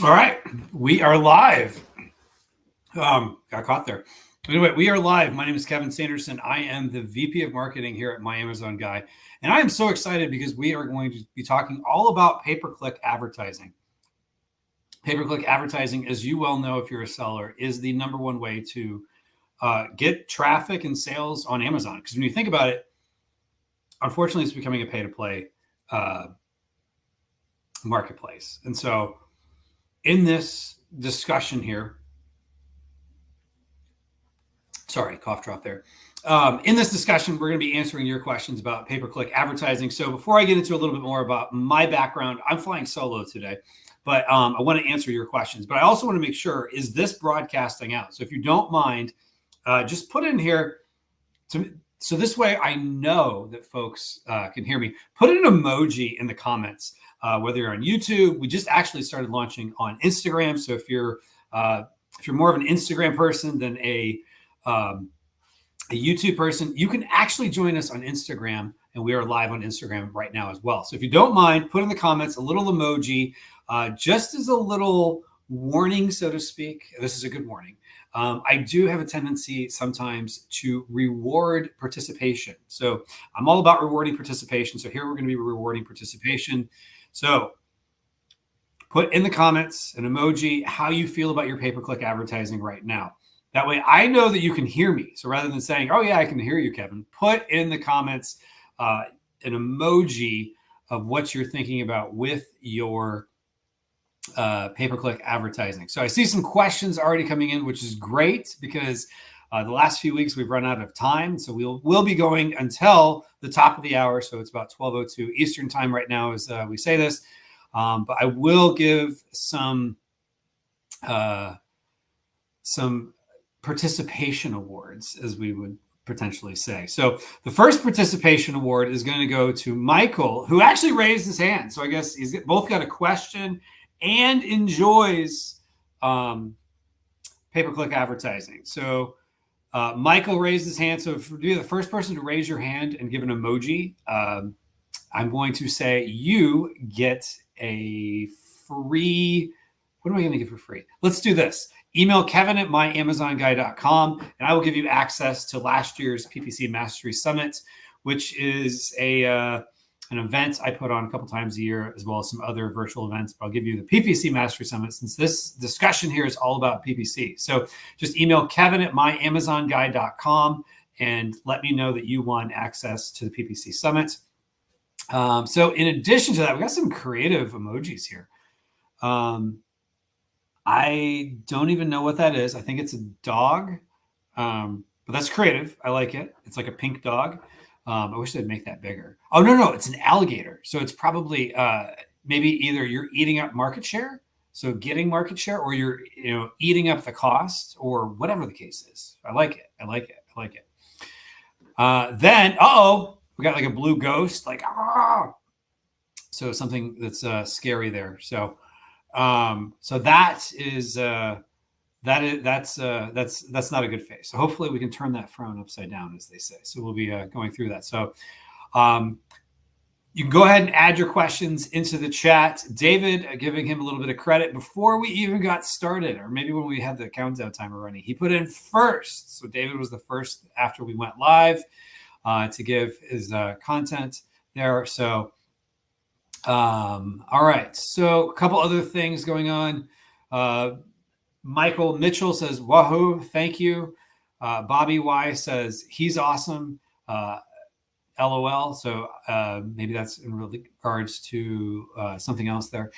All right, we are live. Got caught there. Anyway, we are live. My name is Kevin Sanderson. I am the VP of Marketing here at My Amazon Guy, and I am so excited because we are going to be talking all about pay-per-click advertising. Pay-per-click advertising, as you well know, if you're a seller, is the number one way to get traffic and sales on Amazon. Because when you think about it, unfortunately, it's becoming a pay-to-play marketplace, and so in this discussion here, sorry, cough drop there. In this discussion, we're going to be answering your questions about pay-per-click advertising. So before I get into a little bit more about my background, I'm flying solo today, but I want to answer your questions. But I also want to make sure, is this broadcasting out? So if you don't mind, just put in here, so this way I know that folks can hear me. Put an emoji in the comments, whether you're on YouTube. We just actually started launching on Instagram. So if you're more of an Instagram person than a YouTube person, you can actually join us on Instagram, and we are live on Instagram right now as well. So if you don't mind, put in the comments a little emoji, just as a little warning, so to speak. This is a good warning. I do have a tendency sometimes to reward participation. So I'm all about rewarding participation. So here we're going to be rewarding participation. So put in the comments an emoji how you feel about your pay-per-click advertising right now. That way I know that you can hear me. So rather than saying, oh yeah, I can hear you, Kevin, put in the comments an emoji of what you're thinking about with your pay-per-click advertising. So I see some questions already coming in, which is great because the last few weeks we've run out of time. So we'll be going until the top of the hour. So it's about 12:02 Eastern time right now as we say this. But I will give some participation awards, as we would potentially say. So the first participation award is going to go to Michael, who actually raised his hand. So I guess he's both got a question and enjoys pay-per-click advertising. So Michael raised his hand. So if you're the first person to raise your hand and give an emoji, I'm going to say you get a free, what am I going to give for free? Let's do this. Email kevin@myamazonguy.com, and I will give you access to last year's PPC Mastery Summit, which is an event I put on a couple times a year, as well as some other virtual events. But I'll give you the PPC Mastery Summit since this discussion here is all about PPC. So just email kevin@myamazonguy.com and let me know that you want access to the PPC Summit. So in addition to that, we got some creative emojis here. I don't even know what that is. I think it's a dog, but that's creative. I like it. It's like a pink dog. I wish they'd make that bigger. Oh, no, it's an alligator. So it's probably maybe either you're eating up market share, so getting market share, or you're eating up the cost, or whatever the case is. I like it. Then, we got like a blue ghost, like so something that's scary there. So that's not a good face. So hopefully we can turn that frown upside down, as they say. So we'll be going through that. So you can go ahead and add your questions into the chat. David, giving him a little bit of credit before we even got started, or maybe when we had the countdown timer running, he put in first. So David was the first after we went live to give his content there. So all right. So a couple other things going on. Michael Mitchell says, wahoo, thank you. Bobby Y says, he's awesome. LOL. So maybe that's in regards to something else there.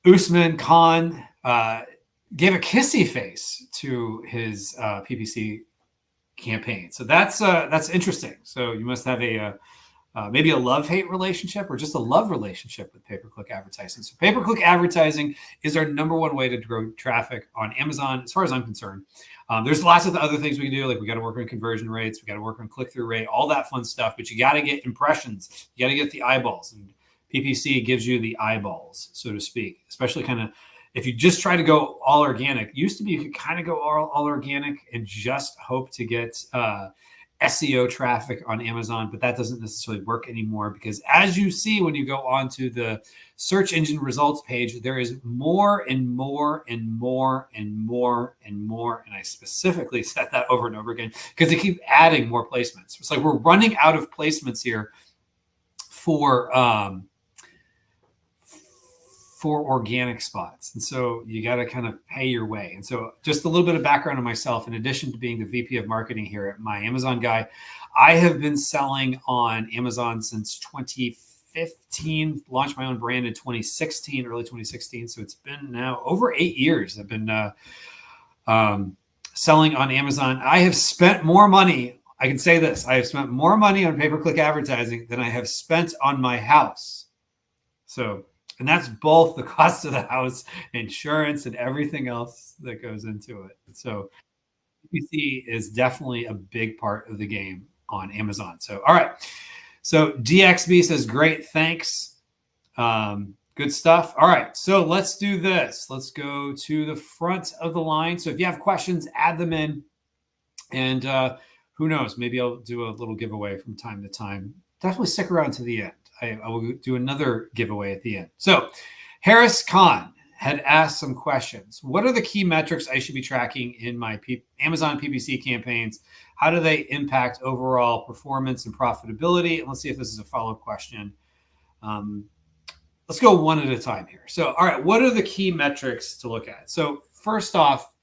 Usman Khan gave a kissy face to his PPC campaign. So that's interesting. So you must have maybe a love-hate relationship, or just a love relationship with pay-per-click advertising. So pay-per-click advertising is our number one way to grow traffic on Amazon, as far as I'm concerned. There's lots of other things we can do, like we got to work on conversion rates, we got to work on click-through rate, all that fun stuff, but you got to get impressions, you got to get the eyeballs, and PPC gives you the eyeballs, so to speak, especially kind of if you just try to go all organic. Used to be you could kind of go all organic and just hope to get SEO traffic on Amazon, but that doesn't necessarily work anymore because as you see, when you go onto the search engine results page, there is more and more and more and more and more. And I specifically said that over and over again because they keep adding more placements. It's like we're running out of placements here for organic spots. And so you got to kind of pay your way. And so just a little bit of background on myself, in addition to being the VP of marketing here at My Amazon Guy, I have been selling on Amazon since 2015, launched my own brand in 2016, early 2016. So it's been now over 8 years. I've been selling on Amazon. I have spent more money. I can say this. I have spent more money on pay-per-click advertising than I have spent on my house. So, and that's both the cost of the house, insurance, and everything else that goes into it. So PPC is definitely a big part of the game on Amazon. So, all right. So DXB says, great, thanks. Good stuff. All right. So let's do this. Let's go to the front of the line. So if you have questions, add them in. And who knows, maybe I'll do a little giveaway from time to time. Definitely stick around to the end. I will do another giveaway at the end. So Harris Khan had asked some questions. What are the key metrics I should be tracking in my Amazon PPC campaigns? How do they impact overall performance and profitability? And let's see if this is a follow-up question. Let's go one at a time here. So, all right, what are the key metrics to look at? So first off,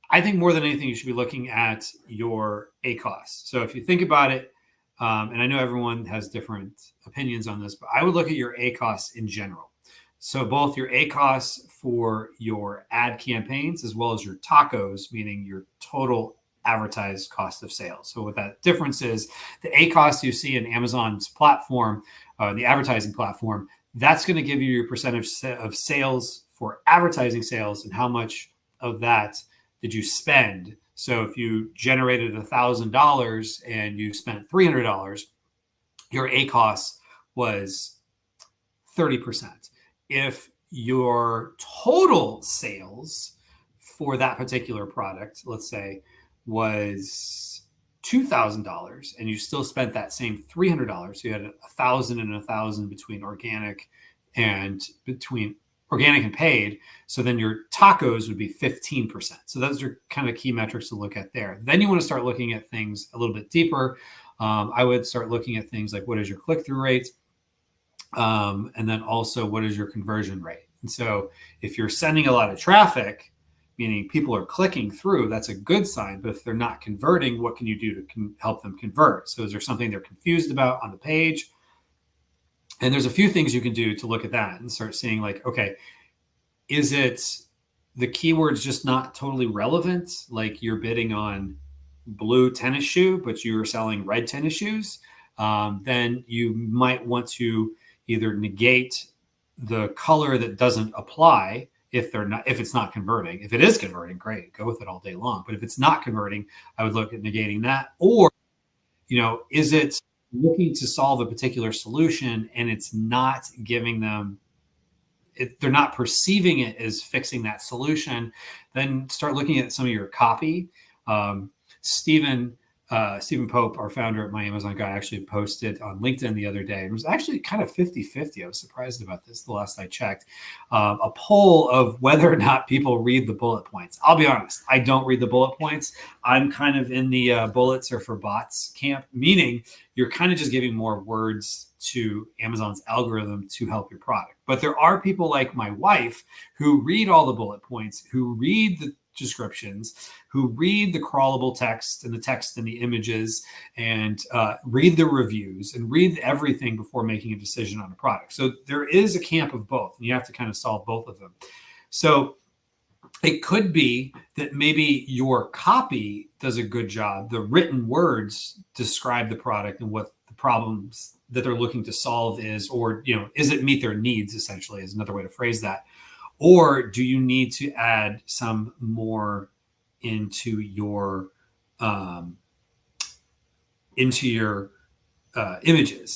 I think more than anything, you should be looking at your ACoS. So if you think about it, and I know everyone has different opinions on this, but I would look at your ACoS in general. So both your ACoS for your ad campaigns as well as your TACoS, meaning your total advertised cost of sales. So what that difference is, the ACoS you see in Amazon's platform, the advertising platform, that's going to give you your percentage of sales for advertising sales and how much of that did you spend. So if you generated $1,000 and you spent $300, your ACoS was 30%. If your total sales for that particular product, let's say, was $2,000 and you still spent that same $300, so you had 1,000 and 1,000 between organic and paid. So then your TACoS would be 15%. So those are kind of key metrics to look at there. Then you want to start looking at things a little bit deeper. I would start looking at things like what is your click-through rate? And then also what is your conversion rate? And so if you're sending a lot of traffic, meaning people are clicking through, that's a good sign. But if they're not converting, what can you do to help them convert? So is there something they're confused about on the page? And there's a few things you can do to look at that and start seeing like, okay, is it the keywords just not totally relevant? Like you're bidding on blue tennis shoe, but you're selling red tennis shoes. Then you might want to either negate the color that doesn't apply if it's not converting. If it is converting, great, go with it all day long. But if it's not converting, I would look at negating that. Or, is it looking to solve a particular solution and it's not giving them, they're not perceiving it as fixing that solution? Then start looking at some of your copy. Stephen Pope, our founder at My Amazon Guy, actually posted on LinkedIn the other day. It was actually kind of 50-50. I was surprised about this the last I checked. A poll of whether or not people read the bullet points. I'll be honest, I don't read the bullet points. I'm kind of in the bullets are for bots camp, meaning you're kind of just giving more words to Amazon's algorithm to help your product. But there are people like my wife who read all the bullet points, who read the descriptions, who read the crawlable text and the text and the images, and read the reviews and read everything before making a decision on a product. So there is a camp of both, and you have to kind of solve both of them. So it could be that maybe your copy does a good job. The written words describe the product and what the problems that they're looking to solve is, or, is it meet their needs, essentially, is another way to phrase that. Or do you need to add some more into your images?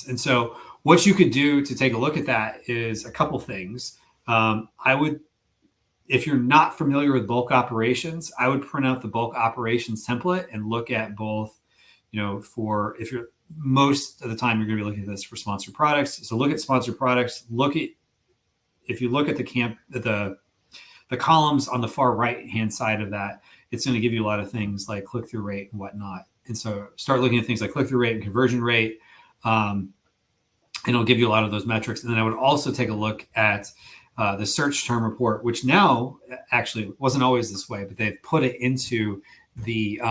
And so what you could do to take a look at that is a couple things. If you're not familiar with bulk operations, I would print out the bulk operations template and look at both for if you're most of the time, you're going to be looking at this for sponsored products. So look at sponsored products. If you look at the columns on the far right-hand side of that, it's going to give you a lot of things like click-through rate and whatnot. And so start looking at things like click-through rate and conversion rate. And it'll give you a lot of those metrics. And then I would also take a look at the search term report, which now actually wasn't always this way, but they've put it into the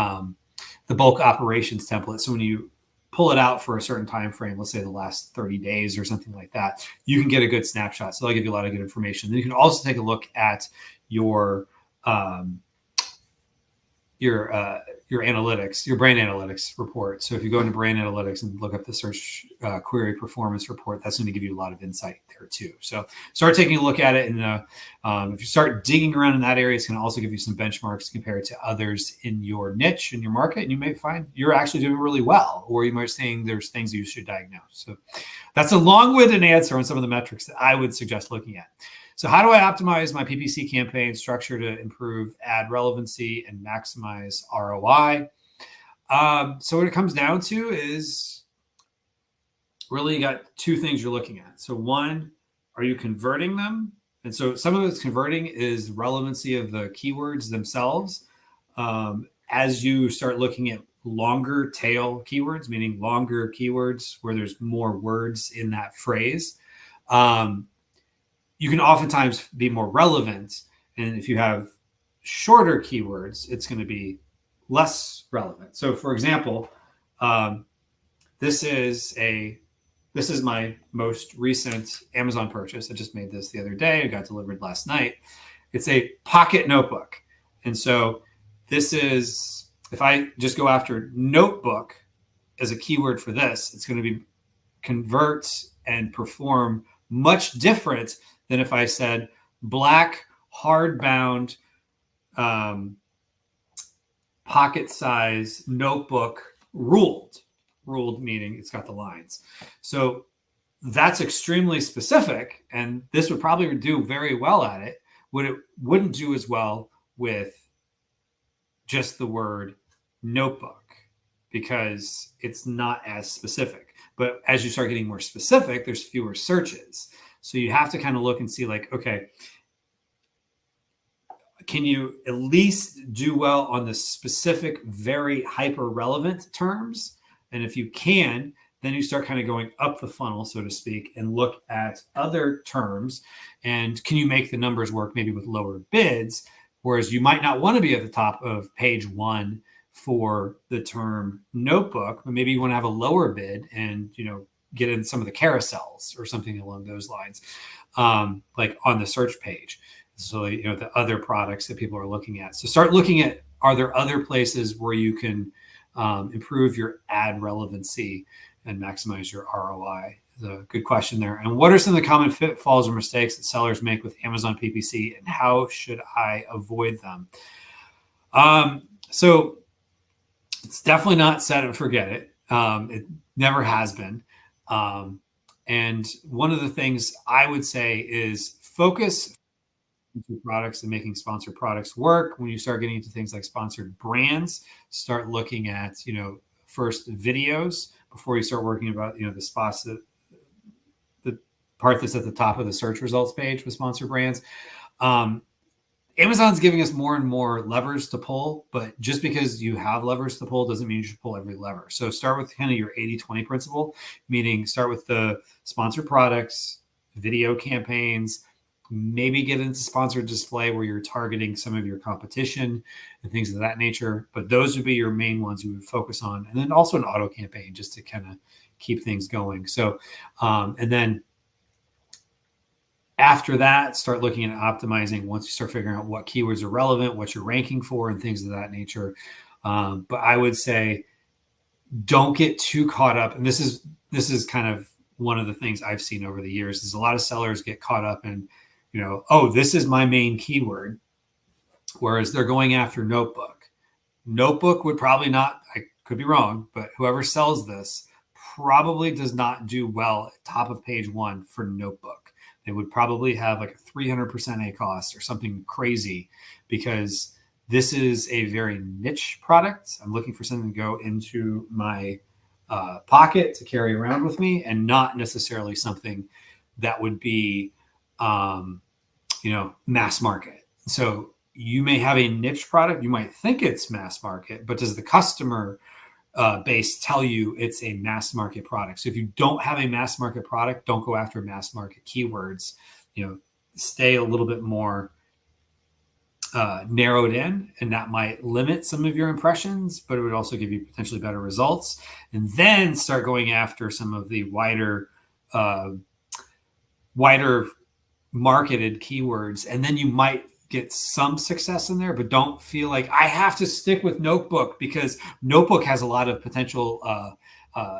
bulk operations template. So when you pull it out for a certain time frame, let's say the last 30 days or something like that, you can get a good snapshot. So they'll give you a lot of good information. Then you can also take a look at your analytics, your brand analytics report. So if you go into brand analytics and look up the search query performance report, that's going to give you a lot of insight there too. So start taking a look at it. And if you start digging around in that area, it's going to also give you some benchmarks to compare it to others in your niche, in your market. And you may find you're actually doing really well, or you might think there's things you should diagnose. So that's a long-winded answer on some of the metrics that I would suggest looking at. So how do I optimize my PPC campaign structure to improve ad relevancy and maximize ROI? So what it comes down to is really you got two things you're looking at. So one, are you converting them? And so some of it's converting is relevancy of the keywords themselves. As you start looking at longer tail keywords, meaning longer keywords where there's more words in that phrase, you can oftentimes be more relevant. And if you have shorter keywords, it's going to be less relevant. So for example, this is my most recent Amazon purchase. I just made this the other day. It got delivered last night. It's a pocket notebook. And so this is, if I just go after notebook as a keyword for this, it's going to be convert and perform much different than if I said black hardbound pocket size notebook ruled meaning it's got the lines. So that's extremely specific, and this would probably do very well at it. What it wouldn't do as well with just the word notebook, because it's not as specific. But as you start getting more specific, there's fewer searches. So you have to kind of look and see like, okay, can you at least do well on the specific, very hyper relevant terms? And if you can, then you start kind of going up the funnel, so to speak, and look at other terms. And can you make the numbers work maybe with lower bids? Whereas you might not want to be at the top of page one for the term notebook, but maybe you want to have a lower bid and, get in some of the carousels or something along those lines, like on the search page. So, the other products that people are looking at. So start looking at, are there other places where you can improve your ad relevancy and maximize your ROI? A good question there. And what are some of the common pitfalls or mistakes that sellers make with Amazon PPC, and how should I avoid them? So it's definitely not set and forget it. It never has been. And one of the things I would say is focus on products and making sponsored products work. When you start getting into things like sponsored brands, start looking at, first videos before you start working about, the spots that the part that's at the top of the search results page with sponsored brands. Amazon's giving us more and more levers to pull, but just because you have levers to pull doesn't mean you should pull every lever. So start with kind of your 80-20 principle, meaning start with the sponsored products, video campaigns, maybe get into sponsored display where you're targeting some of your competition and things of that nature. But those would be your main ones you would focus on. And then also an auto campaign just to kind of keep things going. So, and then after that, start looking at optimizing once you start figuring out what keywords are relevant, what you're ranking for, and things of that nature. But I would say don't get too caught up. And this is kind of one of the things I've seen over the years is a lot of sellers get caught up in, oh, this is my main keyword, whereas they're going after notebook. Notebook would probably not, I could be wrong, but whoever sells this probably does not do well at top of page one for notebook. They would probably have like a 300% ACoS or something crazy, because This is a very niche product. I'm looking for something to go into my pocket to carry around with me, and not necessarily something that would be, mass market. So you may have a niche product. You might think it's mass market, but does the customer base tell you it's a mass market product? So if you don't have a mass market product, don't go after mass market keywords. Stay a little bit more narrowed in, and that might limit some of your impressions, but it would also give you potentially better results. And then start going after some of the wider marketed keywords, and then you might get some success in there. But don't feel like I have to stick with Notebook, because Notebook has a lot of potential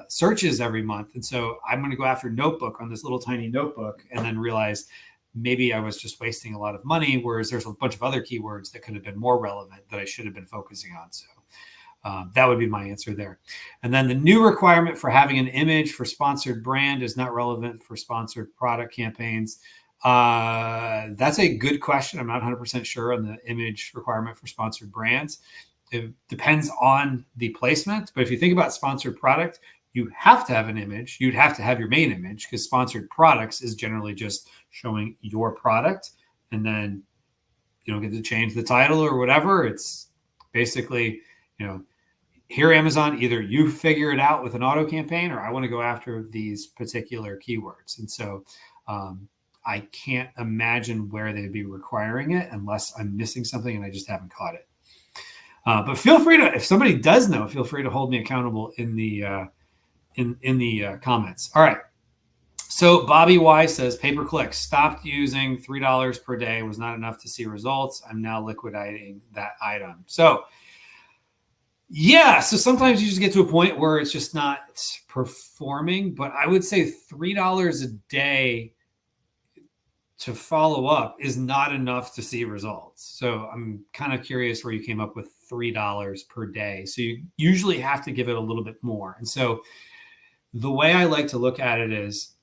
searches every month, and so I'm going to go after Notebook on this little tiny notebook, and then realize maybe I was just wasting a lot of money, whereas there's a bunch of other keywords that could have been more relevant that I should have been focusing on. So that would be my answer there. And then the new requirement for having an image for sponsored brand is not relevant for sponsored product campaigns. That's a good question. I'm not 100% sure on the image requirement for sponsored brands. It depends on the placement, but if you think about sponsored product, you have to have an image. You'd have to have your main image, because sponsored products is generally just showing your product, and then you don't get to change the title or whatever. It's basically, here, Amazon, either you figure it out with an auto campaign, or I want to go after these particular keywords. And so I can't imagine where they'd be requiring it unless I'm missing something and I just haven't caught it. But feel free to, if somebody does know, feel free to hold me accountable in the comments. All right. So Bobby Y says, pay-per-click, stopped using $3 per day, was not enough to see results. I'm now liquidating that item. So yeah, so sometimes you just get to a point where it's just not performing, but I would say $3 a day to follow up is not enough to see results. So I'm kind of curious where you came up with $3 per day. So you usually have to give it a little bit more. And so the way I like to look at it is,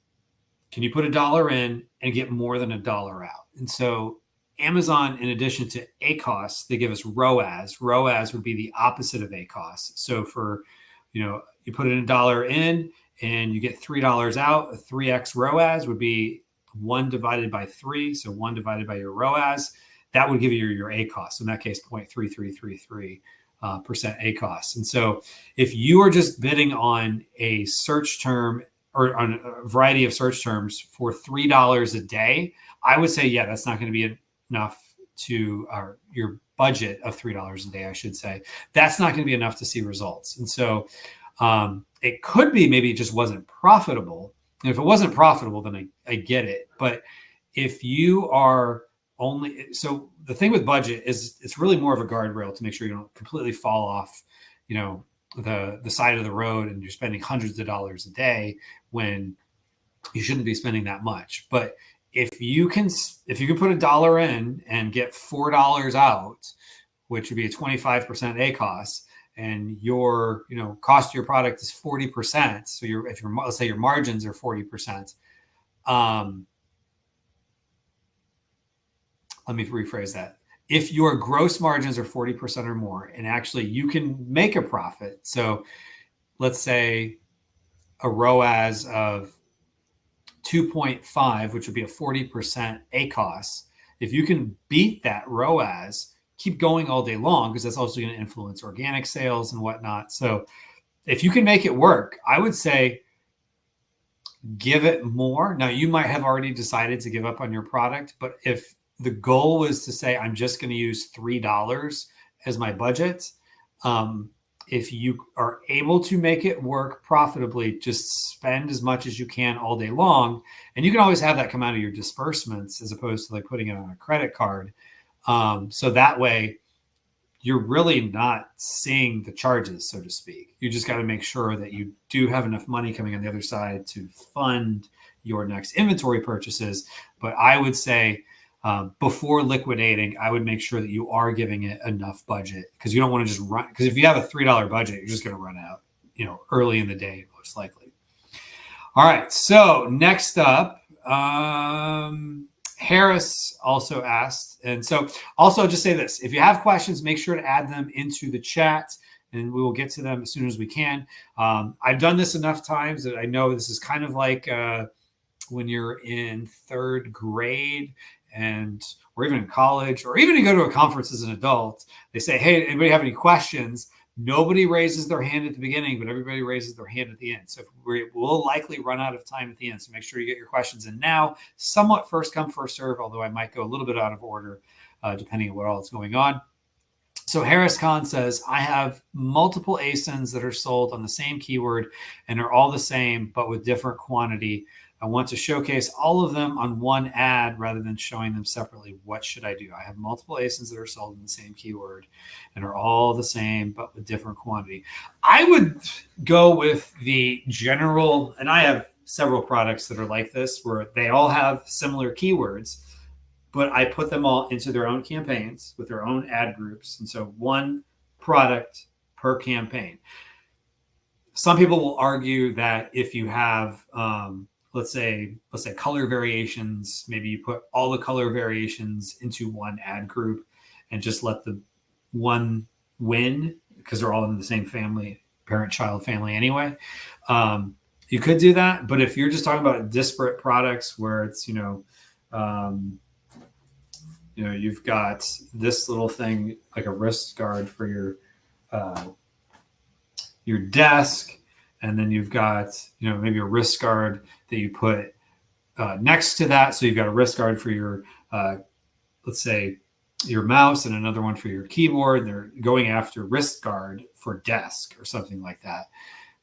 can you put $1 in and get more than $1 out? And so Amazon, in addition to ACoS, they give us ROAS. ROAS would be the opposite of ACoS. So for, you put in $1 in and you get $3 out, a 3x ROAS would be 1 divided by 3. So 1 divided by your ROAS, that would give you your ACoS. So in that case, 0.3333% ACoS. And so if you are just bidding on a search term or on a variety of search terms for $3 a day, I would say, yeah, that's not going to be enough to your budget of $3 a day, I should say. That's not going to be enough to see results. And so it could be maybe it just wasn't profitable. And if it wasn't profitable, then I get it. But if you are so the thing with budget is it's really more of a guardrail to make sure you don't completely fall off, the side of the road and you're spending hundreds of dollars a day when you shouldn't be spending that much. But if you can put $1 in and get $4 out, which would be a 25% ACoS, and your cost of your product is 40%. So let's say your margins are 40%. Let me rephrase that. If your gross margins are 40% or more, and actually you can make a profit. So let's say a ROAS of 2.5, which would be a 40% ACoS. If you can beat that ROAS, keep going all day long, because that's also going to influence organic sales and whatnot. So if you can make it work, I would say give it more. Now, you might have already decided to give up on your product, but if the goal was to say, I'm just going to use $3 as my budget, if you are able to make it work profitably, just spend as much as you can all day long. And you can always have that come out of your disbursements as opposed to like putting it on a credit card. So that way you're really not seeing the charges, so to speak. You just got to make sure that you do have enough money coming on the other side to fund your next inventory purchases. But I would say before liquidating, I would make sure that you are giving it enough budget, because you don't want to just run. Because if you have a $3 budget, you're just going to run out, early in the day, most likely. All right. So next up, Harris also asked, and so also just say this: if you have questions, make sure to add them into the chat, and we will get to them as soon as we can. I've done this enough times that I know this is kind of like when you're in third grade or even in college, or even you go to a conference as an adult, they say, hey, anybody have any questions? Nobody raises their hand at the beginning, but everybody raises their hand at the end. So we'll likely run out of time at the end. So make sure you get your questions in now, somewhat first come, first serve, although I might go a little bit out of order depending on what all is going on. So Harris Khan says, I have multiple ASINs that are sold on the same keyword and are all the same, but with different quantity. I want to showcase all of them on one ad rather than showing them separately. What should I do? I have multiple ASINs that are sold in the same keyword and are all the same, but with different quantity. I would go with the general, and I have several products that are like this, where they all have similar keywords, but I put them all into their own campaigns with their own ad groups. And so one product per campaign. Some people will argue that if you have, let's say color variations, maybe you put all the color variations into one ad group and just let the one win because they're all in the same family, parent-child family anyway. You could do that. But if you're just talking about disparate products where it's, you've got this little thing like a wrist guard for your desk, and then you've got maybe a wrist guard that you put next to that. So you've got a wrist guard for your let's say your mouse and another one for your keyboard. They're going after wrist guard for desk or something like that.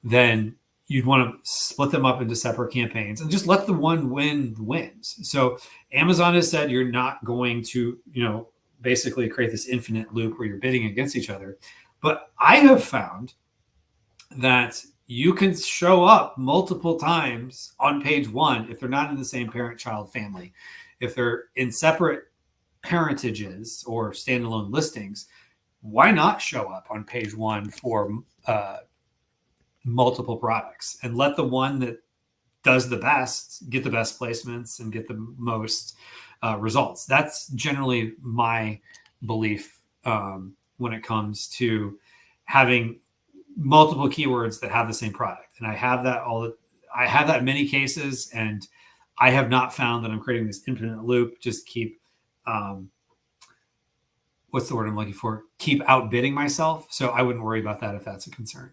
Then you'd want to split them up into separate campaigns and just let the one wins. So Amazon has said you're not going to, basically create this infinite loop where you're bidding against each other. But I have found that you can show up multiple times on page one if they're not in the same parent-child family. If they're in separate parentages or standalone listings, why not show up on page one for multiple products and let the one that does the best get the best placements and get the most results? That's generally my belief when it comes to having multiple keywords that have the same product. And I have that in many cases, and I have not found that I'm creating this infinite loop. Just keep what's the word I'm looking for? Keep outbidding myself. So I wouldn't worry about that if that's a concern.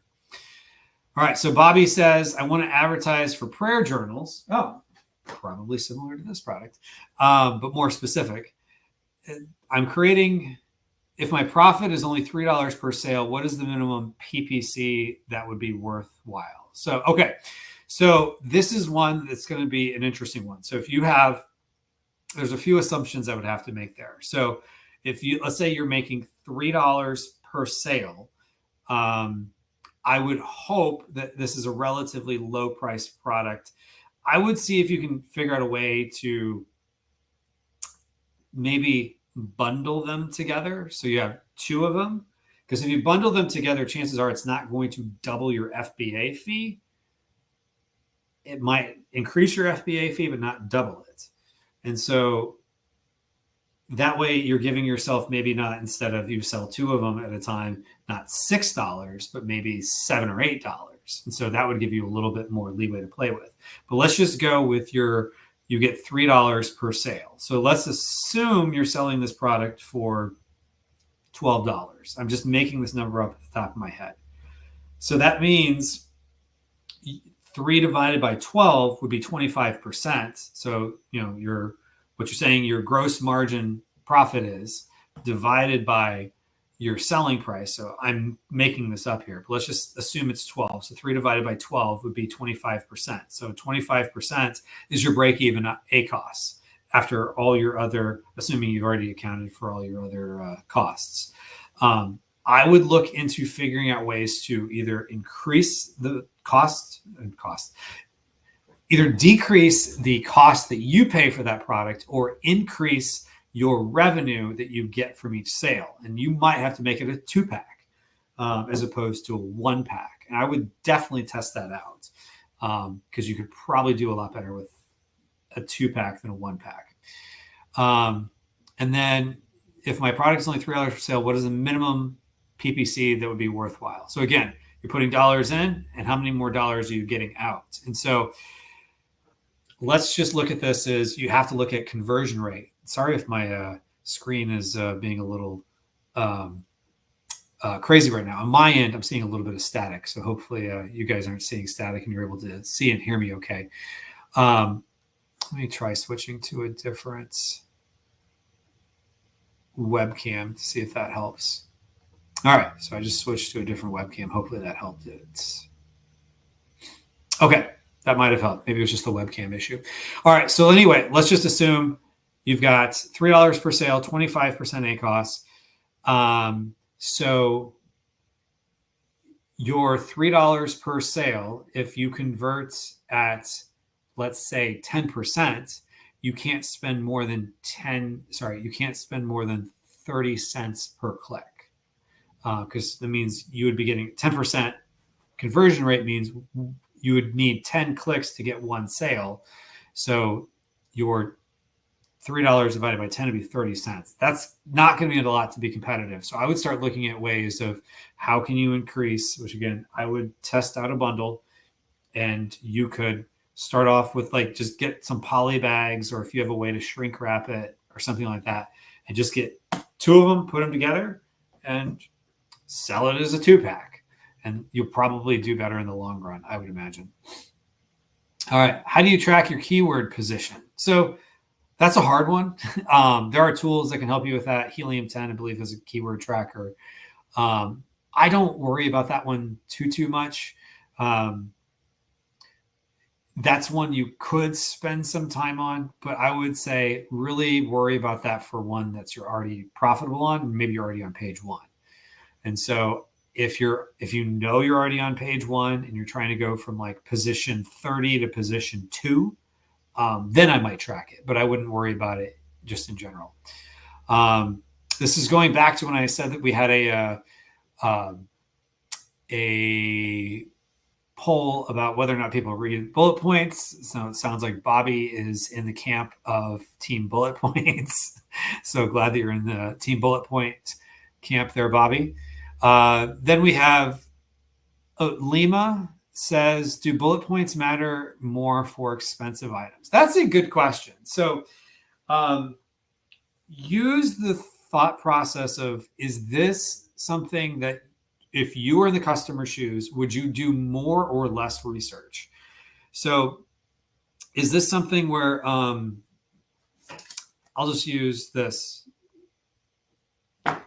All right. So Bobby says, I want to advertise for prayer journals. Oh, probably similar to this product, but more specific. I'm creating, if my profit is only $3 per sale, what is the minimum PPC that would be worthwhile? So, okay. So this is one that's going to be an interesting one. So if you have, there's a few assumptions I would have to make there. So if you, let's say you're making $3 per sale, I would hope that this is a relatively low price product. I would see if you can figure out a way to maybe bundle them together. So you have two of them, because if you bundle them together, chances are it's not going to double your FBA fee. It might increase your FBA fee, but not double it. And so that way you're giving yourself maybe not, instead of you sell two of them at a time, not $6, but maybe $7 or $8. And so that would give you a little bit more leeway to play with. But let's just go with you get $3 per sale. So let's assume you're selling this product for $12. I'm just making this number up at the top of my head. So that means 3 divided by 12 would be 25%. So, what you're saying your gross margin profit is divided by your selling price. So I'm making this up here, but let's just assume it's 12. So 3 divided by 12 would be 25%. So 25% is your break even ACoS after all your other, assuming you've already accounted for all your other costs. I would look into figuring out ways to either increase the either decrease the cost that you pay for that product or increase your revenue that you get from each sale. And you might have to make it a 2-pack as opposed to a 1-pack. And I would definitely test that out because you could probably do a lot better with a 2-pack than a 1-pack. And then if my product is only $3 per sale, what is the minimum PPC that would be worthwhile? So again, you're putting dollars in, and how many more dollars are you getting out? And so let's just look at this as you have to look at conversion rate. Sorry if my screen is being a little crazy right now. On my end, I'm seeing a little bit of static. So hopefully you guys aren't seeing static and you're able to see and hear me okay. Let me try switching to a different webcam to see if that helps. All right, so I just switched to a different webcam. Hopefully that helped it. Okay, that might have helped. Maybe it was just the webcam issue. All right, so anyway, let's just assume you've got $3 per sale, 25% ACoS. So your $3 per sale, if you convert at, let's say 10%, you can't spend more than 30 cents per click. Because that means you would be getting 10% conversion rate means you would need 10 clicks to get one sale. So your $3 divided by 10 would be 30 cents. That's not going to be a lot to be competitive. So I would start looking at ways of how can you increase, which again, I would test out a bundle, and you could start off with like, just get some poly bags, or if you have a way to shrink wrap it or something like that, and just get 2 of them, put them together and sell it as a 2-pack. And you'll probably do better in the long run, I would imagine. All right. How do you track your keyword position? So that's a hard one. There are tools that can help you with that. Helium 10, I believe, is a keyword tracker. I don't worry about that one too much. That's one you could spend some time on, but I would say really worry about that for one that's you're already profitable on. Maybe you're already on page 1. And so if you know you're already on page 1 and you're trying to go from like position 30 to position 2, then I might track it, but I wouldn't worry about it just in general. This is going back to when I said that we had a poll about whether or not people read bullet points. So it sounds like Bobby is in the camp of team bullet points. So glad that you're in the team bullet point camp there, Bobby. Then we have Lima says, do bullet points matter more for expensive items? That's a good question. So use the thought process of, is this something that if you were in the customer's shoes, would you do more or less research? So is this something where I'll just use this.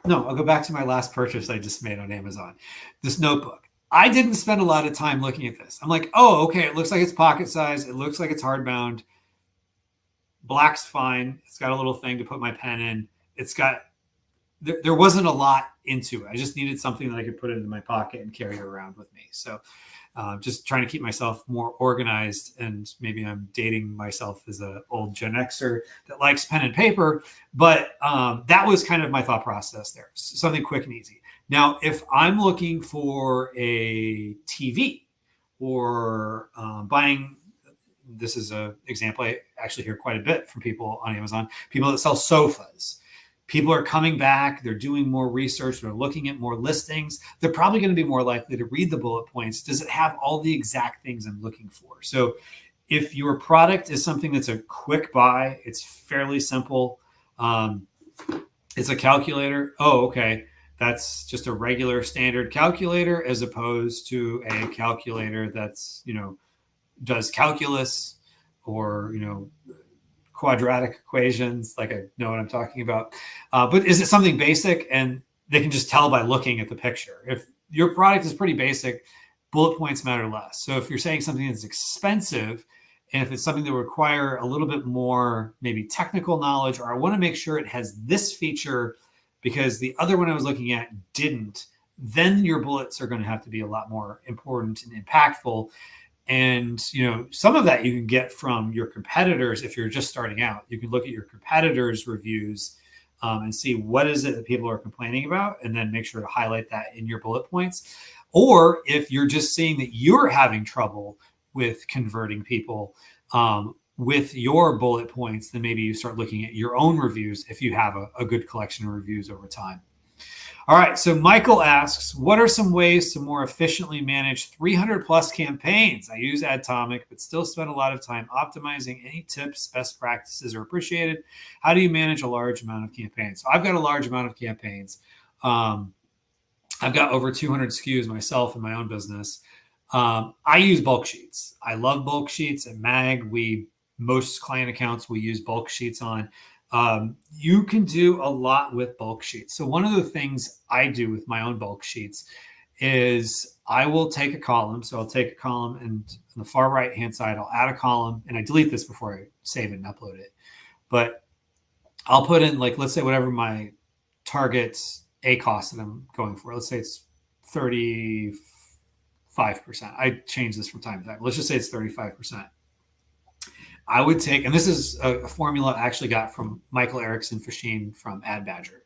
No, I'll go back to my last purchase I just made on Amazon, this notebook. I didn't spend a lot of time looking at this. I'm like, oh, okay, it looks like it's pocket size. It looks like it's hardbound. Black's fine. It's got a little thing to put my pen in. It's got, there wasn't a lot into it. I just needed something that I could put into my pocket and carry it around with me. So just trying to keep myself more organized, and maybe I'm dating myself as an old Gen Xer that likes pen and paper, but that was kind of my thought process there. Something quick and easy. Now, if I'm looking for a TV or buying, this is an example I actually hear quite a bit from people on Amazon, people that sell sofas. People are coming back. They're doing more research. They're looking at more listings. They're probably going to be more likely to read the bullet points. Does it have all the exact things I'm looking for? So if your product is something that's a quick buy, it's fairly simple. It's a calculator. Oh, okay. That's just a regular standard calculator as opposed to a calculator that's, does calculus or, quadratic equations. Like, I know what I'm talking about. But is it something basic? And they can just tell by looking at the picture. If your product is pretty basic, bullet points matter less. So if you're saying something that's expensive, and if it's something that would require a little bit more maybe technical knowledge, or I want to make sure it has this feature because the other one I was looking at didn't, then your bullets are going to have to be a lot more important and impactful. And, some of that you can get from your competitors. If you're just starting out, you can look at your competitors' reviews and see what is it that people are complaining about, and then make sure to highlight that in your bullet points. Or if you're just seeing that you're having trouble with converting people, with your bullet points, then maybe you start looking at your own reviews if you have a good collection of reviews over time. All right, so Michael asks, what are some ways to more efficiently manage 300 plus campaigns? I use Atomic, but still spend a lot of time optimizing. Any tips, best practices are appreciated. How do you manage a large amount of campaigns? So I've got a large amount of campaigns. I've got over 200 SKUs myself in my own business. I use bulk sheets. I love bulk sheets at MAG. Most client accounts we use bulk sheets on. You can do a lot with bulk sheets. So one of the things I do with my own bulk sheets is I will take a column. So I'll take a column and on the far right-hand side, I'll add a column, and I delete this before I save it and upload it. But I'll put in, like, let's say whatever my target ACoS that I'm going for. Let's say it's 35%. I change this from time to time. Let's just say it's 35%. I would take, and this is a formula I actually got from Michael Erickson Fasheen from Ad Badger.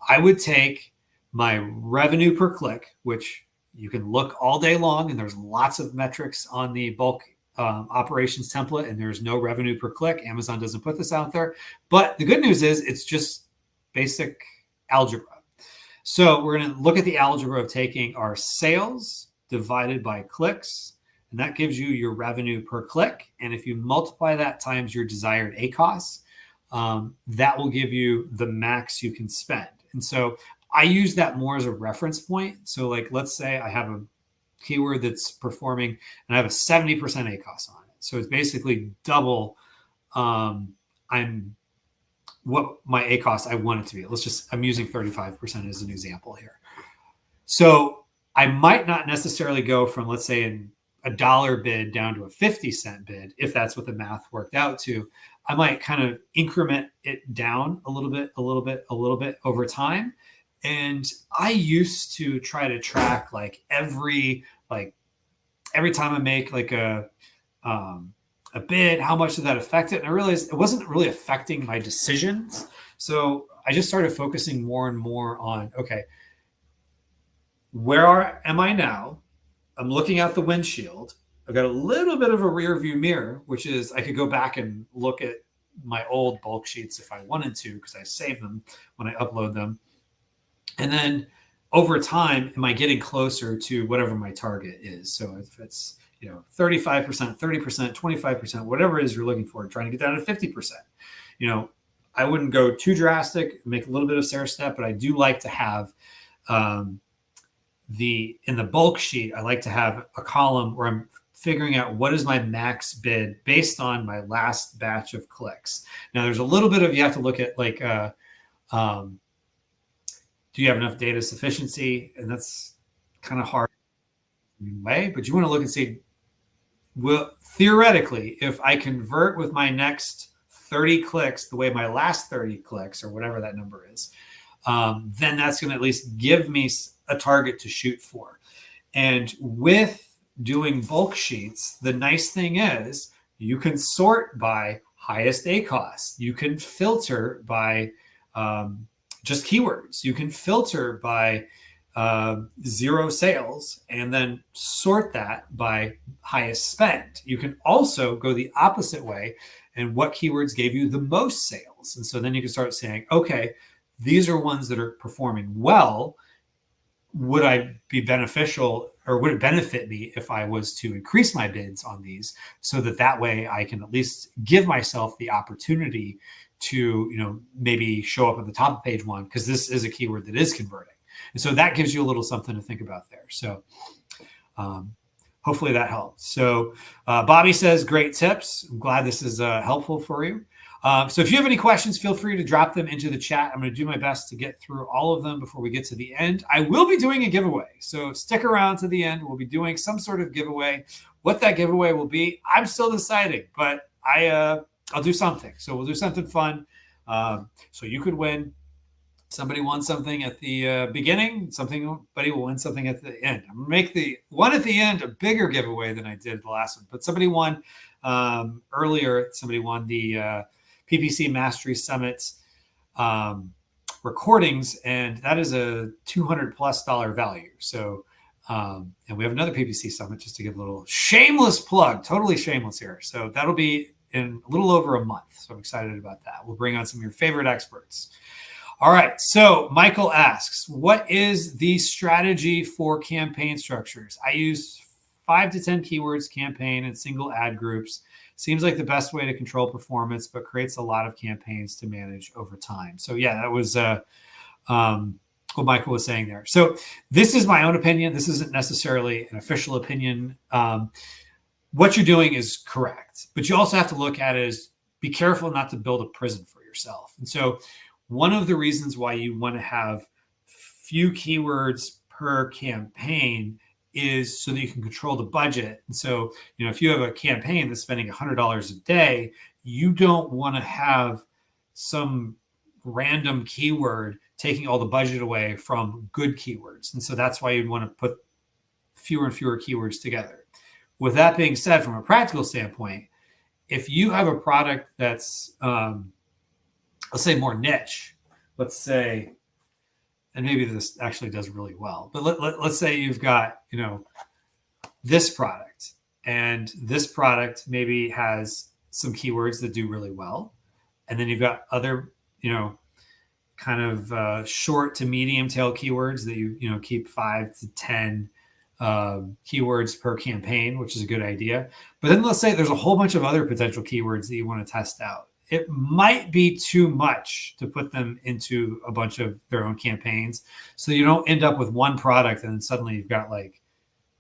I would take my revenue per click, which you can look all day long, and there's lots of metrics on the bulk operations template, and there's no revenue per click. Amazon doesn't put this out there. But the good news is it's just basic algebra. So we're going to look at the algebra of taking our sales divided by clicks, and that gives you your revenue per click. And if you multiply that times your desired ACoS, that will give you the max you can spend. And so I use that more as a reference point. So, like, let's say I have a keyword that's performing and I have a 70% ACoS on it. So it's basically double what my ACoS I want it to be. I'm using 35% as an example here. So I might not necessarily go from, let's say, a $1 bid down to a 50-cent bid, if that's what the math worked out to. I might kind of increment it down a little bit over time. And I used to try to track every time I make a bid, how much did that affect it? And I realized it wasn't really affecting my decisions. So I just started focusing more and more on, okay, am I now? I'm looking out the windshield. I've got a little bit of a rear view mirror, which is I could go back and look at my old bulk sheets if I wanted to, because I save them when I upload them. And then over time, am I getting closer to whatever my target is? So if it's 35%, 30%, 25%, whatever it is you're looking for, trying to get down to 50%. I wouldn't go too drastic, make a little bit of stair step, but I do like to have in the bulk sheet, I like to have a column where I'm figuring out what is my max bid based on my last batch of clicks. Now, there's a little bit of, you have to look at do you have enough data sufficiency? And that's kind of hard way, but you want to look and see, well, theoretically, if I convert with my next 30 clicks the way my last 30 clicks, or whatever that number is, then that's going to at least give me a target to shoot for. And with doing bulk sheets, the nice thing is you can sort by highest ACoS. You can filter by just keywords. You can filter by 0 sales and then sort that by highest spend. You can also go the opposite way and what keywords gave you the most sales. And so then you can start saying, okay, these are ones that are performing well. Would I be beneficial, or would it benefit me if I was to increase my bids on these, so that way I can at least give myself the opportunity to, maybe show up at the top of page 1, because this is a keyword that is converting. And so that gives you a little something to think about there. So hopefully that helps. So Bobby says, great tips. I'm glad this is helpful for you. So if you have any questions, feel free to drop them into the chat. I'm going to do my best to get through all of them before we get to the end. I will be doing a giveaway, so stick around to the end. We'll be doing some sort of giveaway. What that giveaway will be, I'm still deciding, but I'll do something. So we'll do something fun. So you could win. Somebody won something at the beginning. Somebody will win something at the end. I'm going to make the one at the end a bigger giveaway than I did the last one. But somebody won earlier. Somebody won the PPC Mastery Summit recordings, and that is a $200+ value. So, and we have another PPC Summit, just to give a little shameless plug, totally shameless here. So that'll be in a little over a month. So I'm excited about that. We'll bring on some of your favorite experts. All right. So Michael asks, what is the strategy for campaign structures? I use 5 to 10 keywords campaign and single ad groups. Seems like the best way to control performance, but creates a lot of campaigns to manage over time. So yeah, that was what Michael was saying there. So this is my own opinion. This isn't necessarily an official opinion. What you're doing is correct, but you also have to look at it as be careful not to build a prison for yourself. And so one of the reasons why you want to have few keywords per campaign is so that you can control the budget. And so, if you have a campaign that's spending $100 a day, you don't want to have some random keyword taking all the budget away from good keywords. And so that's why you'd want to put fewer and fewer keywords together. With that being said, from a practical standpoint, if you have a product that's, let's say more niche, let's say, and maybe this actually does really well, but let's say you've got, this product, and this product maybe has some keywords that do really well. And then you've got other, kind of short to medium tail keywords that you keep 5 to 10 keywords per campaign, which is a good idea. But then let's say there's a whole bunch of other potential keywords that you want to test out. It might be too much to put them into a bunch of their own campaigns. So you don't end up with one product and then suddenly you've got like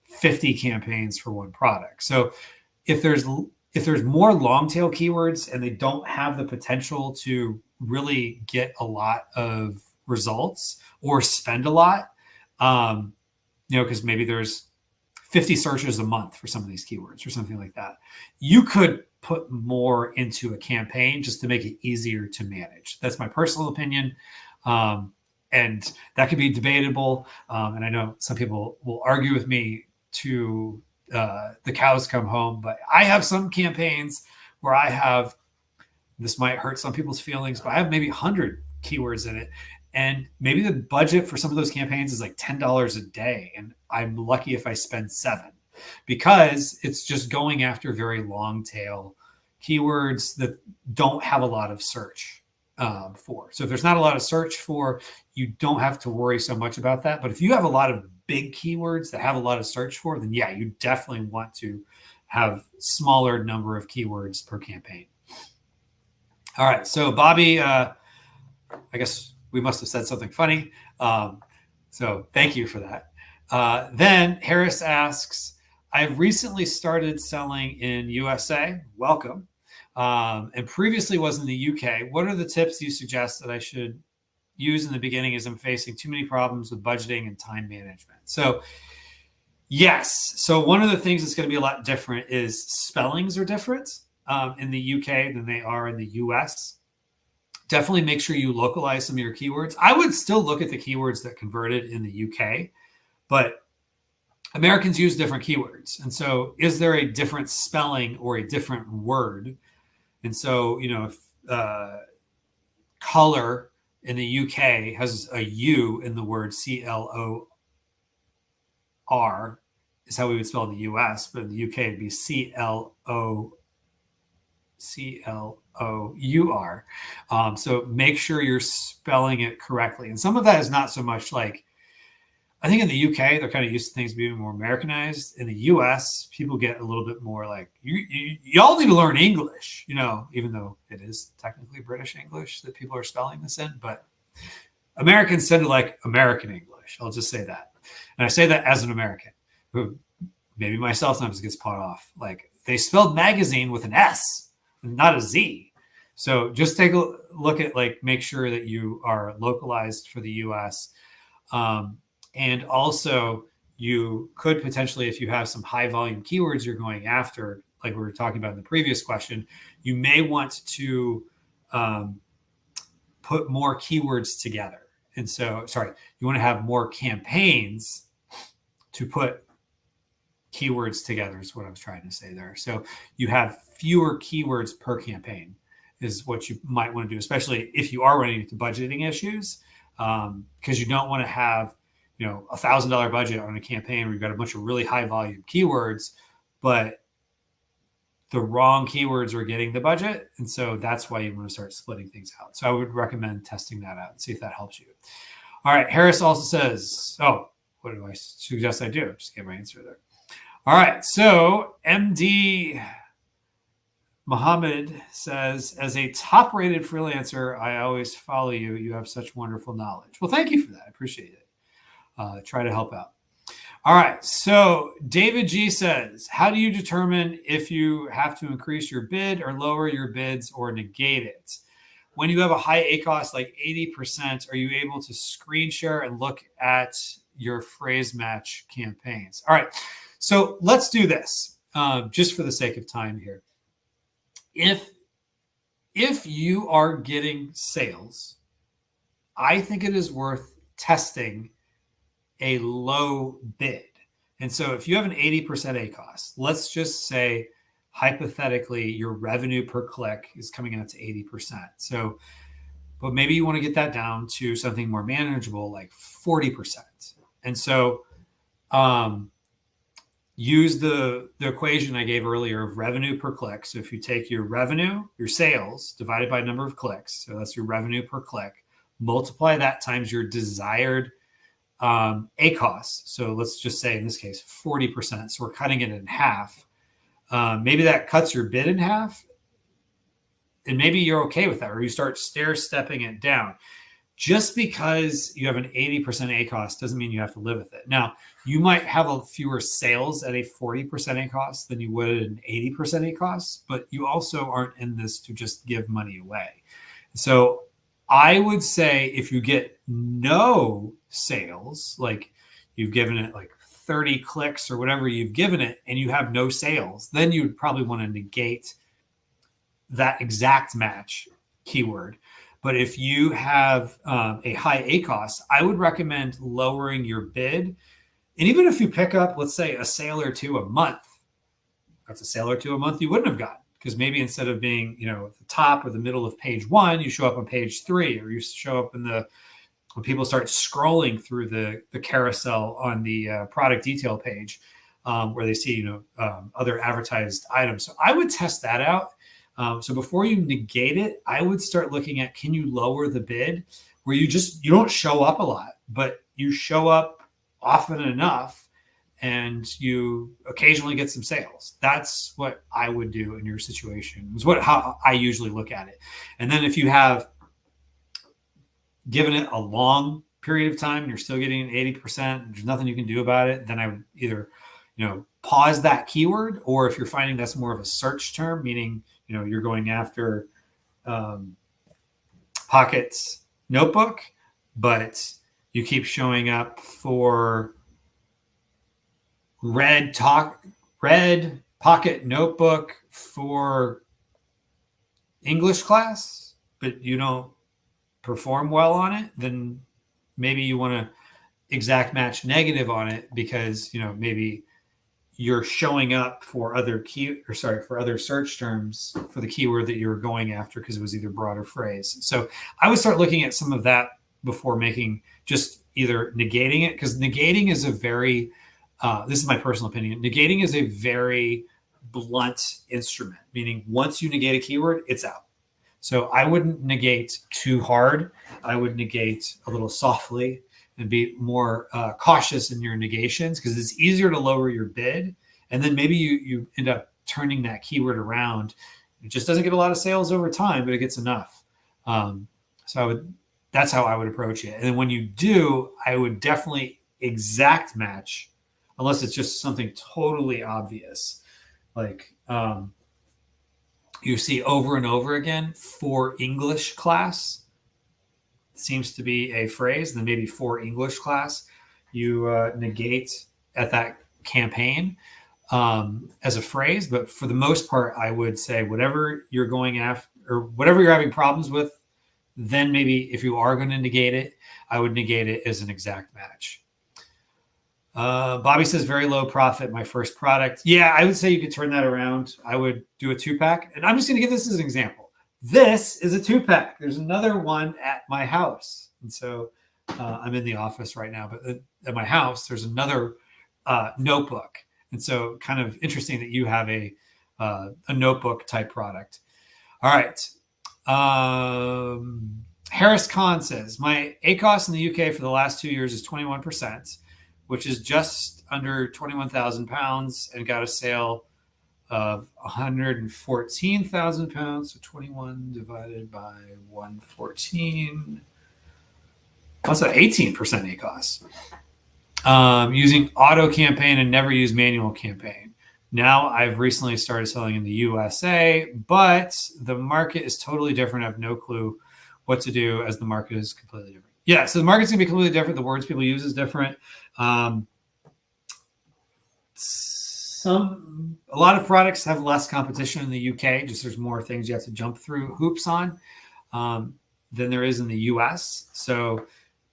50 campaigns for one product. So if there's more long tail keywords and they don't have the potential to really get a lot of results or spend a lot, because maybe there's 50 searches a month for some of these keywords or something like that, you could put more into a campaign just to make it easier to manage. That's my personal opinion. And that could be debatable. And I know some people will argue with me to the cows come home, but I have some campaigns where I have, this might hurt some people's feelings, but I have maybe 100 keywords in it. And maybe the budget for some of those campaigns is like $10 a day. And I'm lucky if I spend 7, because it's just going after very long tail keywords that don't have a lot of search for. So if there's not a lot of search for, you don't have to worry so much about that. But if you have a lot of big keywords that have a lot of search for, then yeah, you definitely want to have smaller number of keywords per campaign. All right. So Bobby, I guess we must have said something funny. So thank you for that. Then Harris asks, I've recently started selling in USA. Welcome. And previously was in the UK. What are the tips you suggest that I should use in the beginning as I'm facing too many problems with budgeting and time management? So yes. So one of the things that's going to be a lot different is spellings are different in the UK than they are in the US. Definitely make sure you localize some of your keywords. I would still look at the keywords that converted in the UK, but Americans use different keywords. And so is there a different spelling or a different word? And so, if color in the UK has a U in the word CLOR is how we would spell in the US, but in the UK it'd be CLOUR. So make sure you're spelling it correctly. And some of that is not so much like, I think in the UK, they're kind of used to things being more Americanized. In the US, people get a little bit more like, y'all need to learn English, even though it is technically British English that people are spelling this in, but Americans tend to like American English. I'll just say that. And I say that as an American, who maybe myself sometimes gets put off. Like, they spelled magazine with an S, not a Z. So just take a look at, make sure that you are localized for the US. And also, you could potentially, if you have some high volume keywords you're going after, like we were talking about in the previous question, you may want to put more keywords together. And so, you want to have more campaigns to put keywords together is what I was trying to say there. So you have fewer keywords per campaign is what you might want to do, especially if you are running into budgeting issues, because you don't want to have $1,000 budget on a campaign where you've got a bunch of really high volume keywords, but the wrong keywords are getting the budget. And so that's why you want to start splitting things out. So I would recommend testing that out and see if that helps you. All right. Harris also says, oh, what do I suggest I do? Just get my answer there. All right. So MD Mohammed says, as a top-rated freelancer, I always follow you. You have such wonderful knowledge. Well, thank you for that. I appreciate it. Try to help out. All right. So David G says, how do you determine if you have to increase your bid or lower your bids or negate it? When you have a high ACoS, like 80%, are you able to screen share and look at your phrase match campaigns? All right. So let's do this just for the sake of time here. If you are getting sales, I think it is worth testing a low bid. And so if you have an 80% ACoS, let's just say hypothetically your revenue per click is coming out to 80%. So, but maybe you want to get that down to something more manageable, like 40%. And so use the equation I gave earlier of revenue per click. So if you take your revenue, your sales divided by number of clicks, so that's your revenue per click, multiply that times your desired ACoS. So let's just say in this case, 40%. So we're cutting it in half. Maybe that cuts your bid in half. And maybe you're okay with that, or you start stair-stepping it down. Just because you have an 80% ACoS doesn't mean you have to live with it. Now, you might have fewer sales at a 40% ACoS than you would at an 80% ACoS, but you also aren't in this to just give money away. So I would say if you get no sales, like you've given it like 30 clicks or whatever you've given it, and you have no sales, then you'd probably want to negate that exact match keyword. But if you have a high ACoS, I would recommend lowering your bid. And even if you pick up, let's say, a sale or two a month, that's a sale or two a month you wouldn't have gotten. Because maybe instead of being, at the top or the middle of page 1, you show up on page 3, or you show up when people start scrolling through the carousel on the product detail page, where they see, other advertised items. So I would test that out. So before you negate it, I would start looking at, can you lower the bid where you don't show up a lot, but you show up often enough and you occasionally get some sales. That's what I would do in your situation. Is how I usually look at it. And then if you have given it a long period of time and you're still getting 80%, there's nothing you can do about it, then I would either, pause that keyword, or if you're finding that's more of a search term, meaning, you're going after Pocket's notebook, but you keep showing up for red Pocket notebook for English class, but you don't perform well on it, then maybe you want to exact match negative on it because, maybe you're showing up for other search terms for the keyword that you're going after because it was either broad or phrase. So I would start looking at some of that before making just either negating it, because negating is a very, this is my personal opinion, negating is a very blunt instrument, meaning once you negate a keyword, it's out. So I wouldn't negate too hard. I would negate a little softly and be more cautious in your negations, because it's easier to lower your bid. And then maybe you end up turning that keyword around. It just doesn't get a lot of sales over time, but it gets enough. That's how I would approach it. And then when you do, I would definitely exact match, unless it's just something totally obvious. Like you see over and over again, for English class seems to be a phrase, then maybe for English class, you negate at that campaign as a phrase. But for the most part, I would say whatever you're going after or whatever you're having problems with, then maybe if you are going to negate it, I would negate it as an exact match. Bobby says, very low profit, my first product. Yeah, I would say you could turn that around. I would do a 2-pack. And I'm just going to give this as an example. This is a 2-pack. There's another one at my house. And so I'm in the office right now, but at my house, there's another notebook. And so kind of interesting that you have a a notebook type product. All right. Harris Khan says, my ACoS in the UK for the last 2 years is 21%, which is just under 21,000 pounds, and got a sale of 114,000 pounds. So 21 divided by 114. What's that? 18% ACoS. Using auto campaign and never use manual campaign. Now I've recently started selling in the USA, but the market is totally different. I have no clue what to do as the market is completely different. Yeah, so the market's gonna be completely different. The words people use is different. A lot of products have less competition in the UK. Just there's more things you have to jump through hoops on than there is in the US. So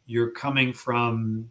you're coming from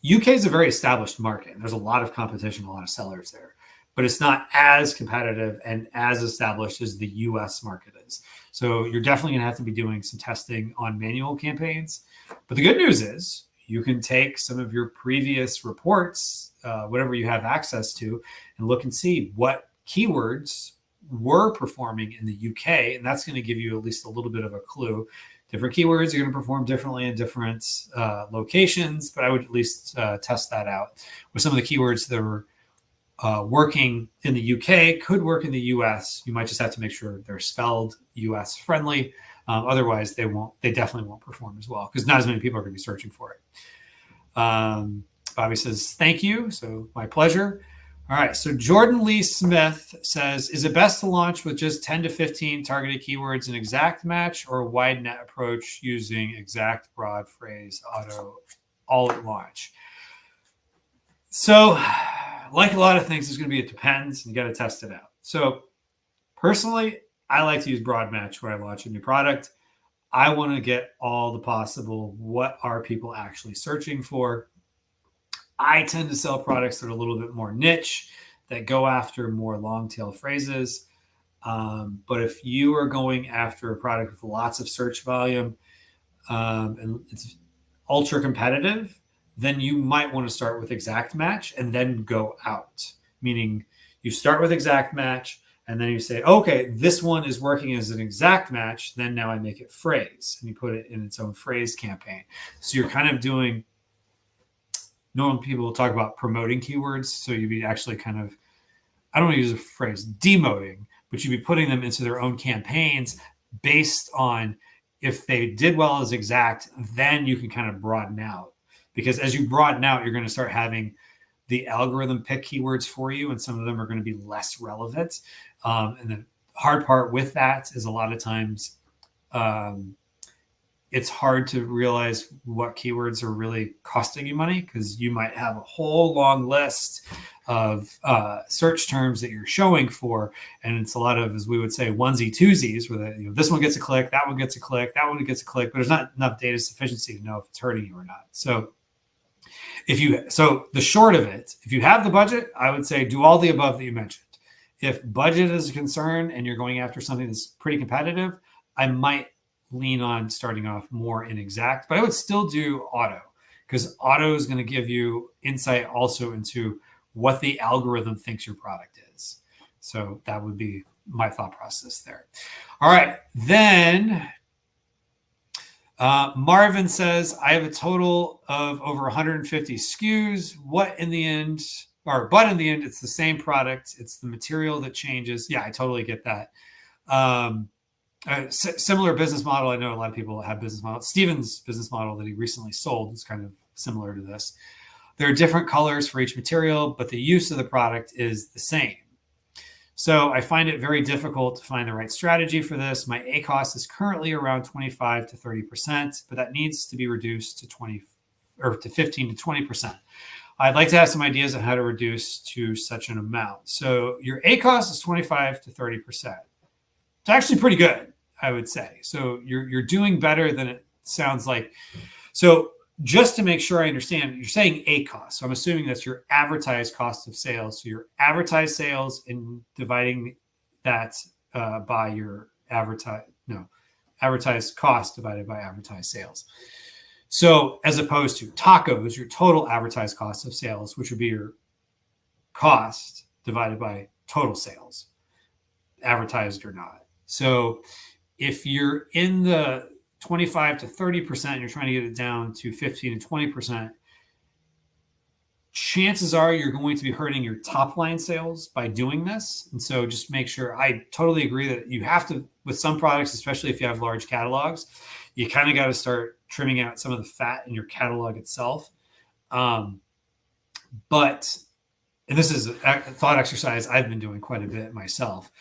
UK is a very established market. And there's a lot of competition, a lot of sellers there, but it's not as competitive and as established as the US market is. So you're definitely going to have to be doing some testing on manual campaigns. But the good news is you can take some of your previous reports, whatever you have access to, and look and see what keywords were performing in the UK. And that's going to give you at least a little bit of a clue. Different keywords are going to perform differently in different locations, but I would at least test that out. With some of the keywords that are working in the UK could work in the US. You might just have to make sure they're spelled US friendly. Otherwise, they definitely won't perform as well because not as many people are going to be searching for it. Bobby says, thank you. So my pleasure. All right. So Jordan Lee Smith says, is it best to launch with just 10 to 15 targeted keywords in exact match or a wide net approach using exact, broad, phrase, auto, all at launch? So like a lot of things, it's going to be, it depends, and you got to test it out. So personally, I like to use broad match when I launch a new product. I want to get all the possible, what are people actually searching for? I tend to sell products that are a little bit more niche, that go after more long tail phrases. But if you are going after a product with lots of search volume and it's ultra competitive, then you might want to start with exact match and then go out. Meaning you start with exact match and then you say, okay, this one is working as an exact match. Then now I make it phrase and you put it in its own phrase campaign. So you're kind of doing, normally people will talk about promoting keywords. So you'd be actually kind of, I don't want to use a phrase, demoting, but you'd be putting them into their own campaigns based on if they did well as exact, then you can kind of broaden out. Because as you broaden out, you're going to start having the algorithm pick keywords for you, and some of them are going to be less relevant. And the hard part with that is a lot of times it's hard to realize what keywords are really costing you money, because you might have a whole long list of search terms that you're showing for, and it's a lot of, as we would say, onesie twosies, where this one gets a click, that one gets a click, that one gets a click, but there's not enough data sufficiency to know if it's hurting you or not. So the short of it, if you have the budget, I would say do all the above that you mentioned. If budget is a concern and you're going after something that's pretty competitive, I might lean on starting off more in exact, but I would still do auto, because auto is going to give you insight also into what the algorithm thinks your product is. So that would be my thought process there. All right. Then Marvin says, I have a total of over 150 SKUs. But in the end, it's the same product. It's the material that changes. Yeah, I totally get that. Similar business model. I know a lot of people have business models. Steven's business model that he recently sold is kind of similar to this. There are different colors for each material, but the use of the product is the same. So I find it very difficult to find the right strategy for this. My ACoS is currently around 25 to 30%, but that needs to be reduced to 15 to 20%. I'd like to have some ideas on how to reduce to such an amount. So your ACoS is 25 to 30%. It's actually pretty good, I would say. So you're doing better than it sounds like. So just to make sure I understand, you're saying ACoS. So I'm assuming that's your advertised cost of sales. So your advertised sales and dividing that by your advertised cost divided by advertised sales. So as opposed to tacos, your total advertised cost of sales, which would be your cost divided by total sales, advertised or not. So if you're in the 25 to 30%, you're trying to get it down to 15 to 20%, chances are you're going to be hurting your top line sales by doing this. And so just make sure, I totally agree that you have to, with some products, especially if you have large catalogs, you kind of got to start trimming out some of the fat in your catalog itself. But, and this is a thought exercise I've been doing quite a bit myself,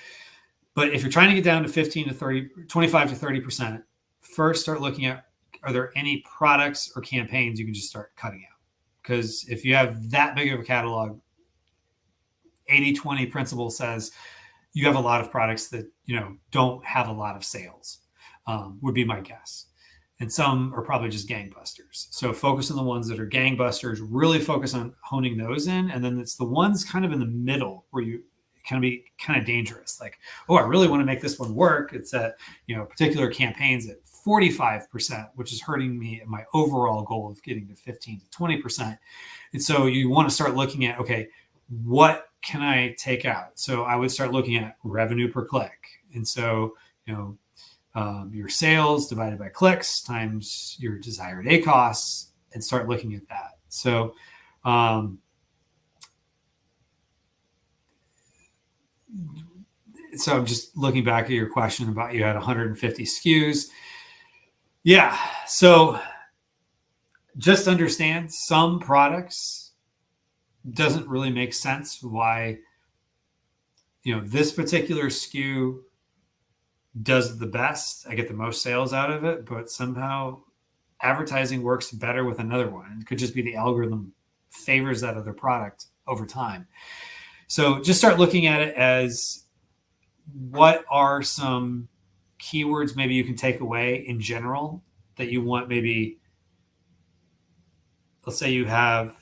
but if you're trying to get down to 15 to 30, 25 to 30%, first start looking at, are there any products or campaigns you can just start cutting out? Because if you have that big of a catalog, 80-20 principle says you have a lot of products that, don't have a lot of sales, would be my guess. And some are probably just gangbusters. So focus on the ones that are gangbusters, really focus on honing those in. And then it's the ones kind of in the middle where you can be kind of dangerous. Like, oh, I really want to make this one work. It's at, particular campaigns at 45%, which is hurting me in my overall goal of getting to 15 to 20%. And so you want to start looking at, okay, what can I take out? So I would start looking at revenue per click. And so, your sales divided by clicks times your desired ACoS, and start looking at that. So, so I'm just looking back at your question about you had 150 SKUs. Yeah. So just understand some products doesn't really make sense why, this particular SKU does the best. I get the most sales out of it, but somehow advertising works better with another one. It could just be the algorithm favors that other product over time. So just start looking at it as, what are some keywords maybe you can take away in general that you want? Maybe, let's say you have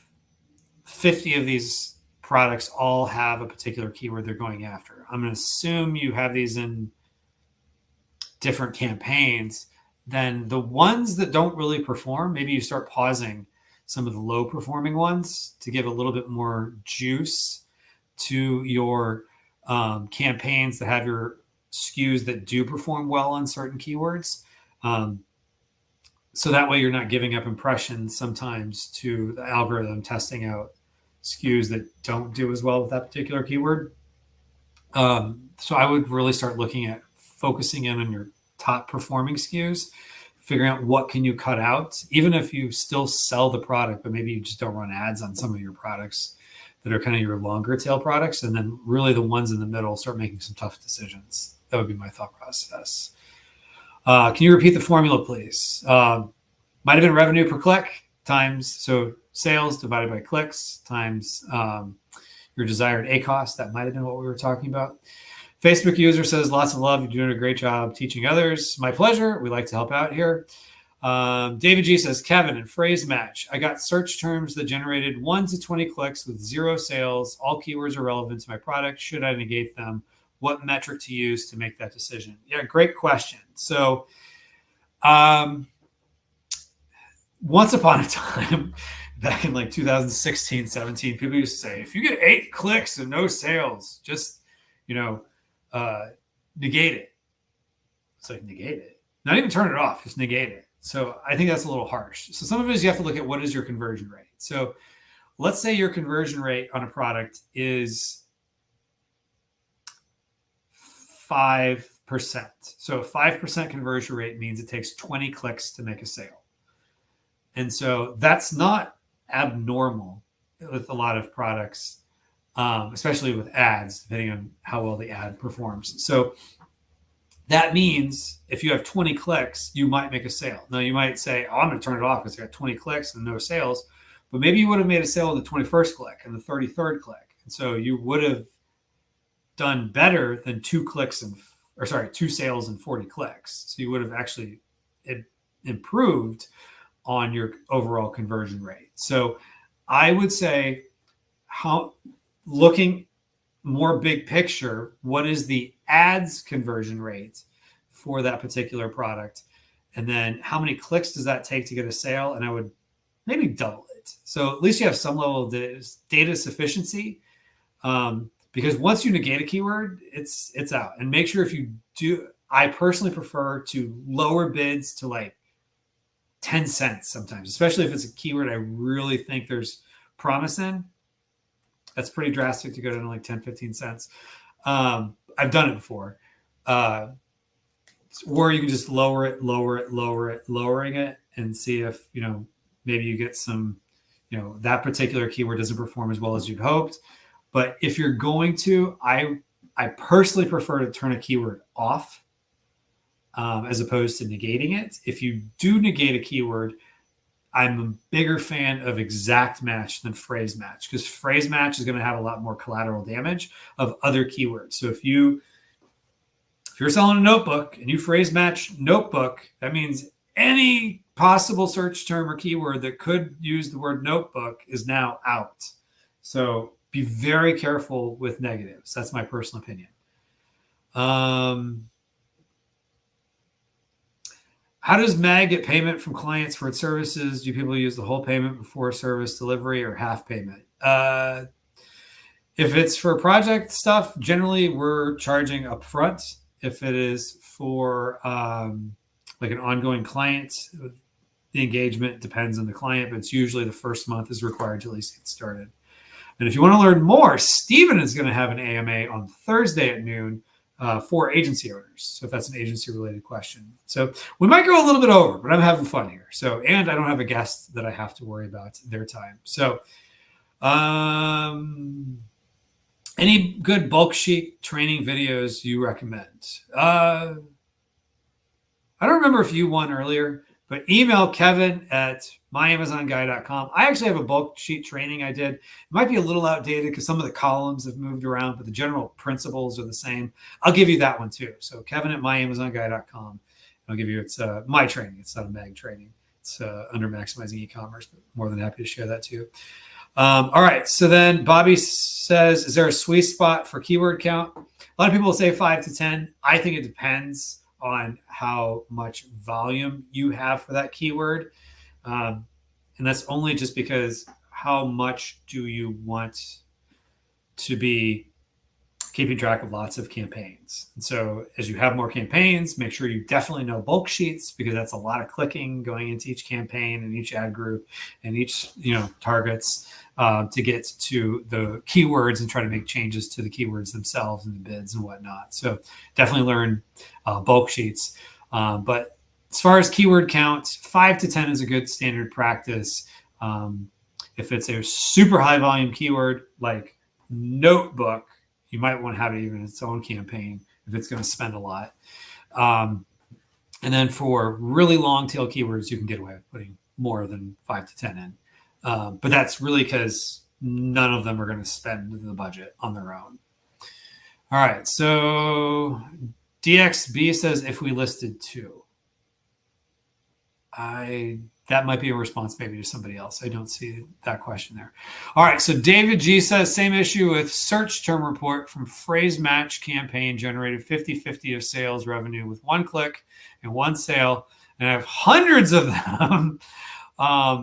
50 of these products all have a particular keyword they're going after. I'm going to assume you have these in different campaigns. Then the ones that don't really perform, maybe you start pausing some of the low performing ones to give a little bit more juice to your campaigns that have your SKUs that do perform well on certain keywords. So that way you're not giving up impressions sometimes to the algorithm testing out SKUs that don't do as well with that particular keyword. So I would really start looking at focusing in on your top performing SKUs, figuring out what can you cut out, even if you still sell the product, but maybe you just don't run ads on some of your products that are kind of your longer tail products. And then really the ones in the middle, start making some tough decisions. That would be my thought process. Can you repeat the formula, please? Might have been revenue per click times, so sales divided by clicks times your desired ACoS. That might have been what we were talking about. Facebook user says, lots of love. You're doing a great job teaching others. My pleasure. We like to help out here. David G says, Kevin, in phrase match, I got search terms that generated 1 to 20 clicks with 0 sales. All keywords are relevant to my product. Should I negate them? What metric to use to make that decision? Yeah, great question. So once upon a time, back in like 2016, 17, people used to say, if you get 8 clicks and no sales, just, negate it. It's like, negate it. Not even turn it off, just negate it. So I think that's a little harsh. So some of it is you have to look at what is your conversion rate. So let's say your conversion rate on a product is 5%. So a 5% conversion rate means it takes 20 clicks to make a sale. And so that's not abnormal with a lot of products, especially with ads, depending on how well the ad performs. So that means if you have 20 clicks, you might make a sale. Now you might say, oh, I'm going to turn it off because I got 20 clicks and no sales. But maybe you would have made a sale on the 21st click and the 33rd click. And so you would have done better than 2 sales and 40 clicks. So you would have actually improved on your overall conversion rate. So I would say, looking more big picture, what is the ads conversion rate for that particular product? And then how many clicks does that take to get a sale? And I would maybe double it. So at least you have some level of data sufficiency. because once you negate a keyword, it's out. And make sure if you do, I personally prefer to lower bids to like 10 cents sometimes, especially if it's a keyword I really think there's promise in. That's pretty drastic to go down to like 10, 15 cents. I've done it before. Or you can just lowering it and see if, maybe you get some, that particular keyword doesn't perform as well as you'd hoped. But if you're going to, I personally prefer to turn a keyword off as opposed to negating it. If you do negate a keyword, I'm a bigger fan of exact match than phrase match, because phrase match is going to have a lot more collateral damage of other keywords. So if you're selling a notebook and you phrase match notebook, that means any possible search term or keyword that could use the word notebook is now out. So be very careful with negatives. That's my personal opinion. How does MAG get payment from clients for its services? Do people use the whole payment before service delivery or half payment? If it's for project stuff, generally we're charging upfront. If it is for like an ongoing client, the engagement depends on the client, but it's usually the first month is required to at least get started. And if you want to learn more, Steven is going to have an AMA on Thursday at noon for agency owners. So if that's an agency related question. So we might go a little bit over, but I'm having fun here. So, and I don't have a guest that I have to worry about their time. So, any good bulk sheet training videos you recommend? I don't remember if you won earlier, but email kevin@myamazonguy.com. I actually have a bulk sheet training I did. It might be a little outdated because some of the columns have moved around, but the general principles are the same. I'll give you that one too. So kevin@myamazonguy.com. I'll give you, it's my training. It's not a MAG training. It's under maximizing e-commerce, but more than happy to share that too. All right. So then Bobby says, is there a sweet spot for keyword count? A lot of people will say 5 to 10. I think it depends on how much volume you have for that keyword. And that's only just because how much do you want to be keeping track of lots of campaigns. And so as you have more campaigns, make sure you definitely know bulk sheets, because that's a lot of clicking going into each campaign and each ad group and each, targets to get to the keywords and try to make changes to the keywords themselves and the bids and whatnot. So definitely learn bulk sheets. But as far as keyword count, 5 to 10 is a good standard practice. If it's a super high volume keyword like notebook, you might want to have it even its own campaign if it's going to spend a lot. And then for really long tail keywords, you can get away with putting more than 5 to 10 in. But that's really because none of them are going to spend the budget on their own. All right. So DXB says, if we listed 2, that might be a response maybe to somebody else. I don't see that question there. All right. So David G says, same issue with search term report from phrase match campaign generated 50-50 of sales revenue with 1 click and 1 sale. And I have hundreds of them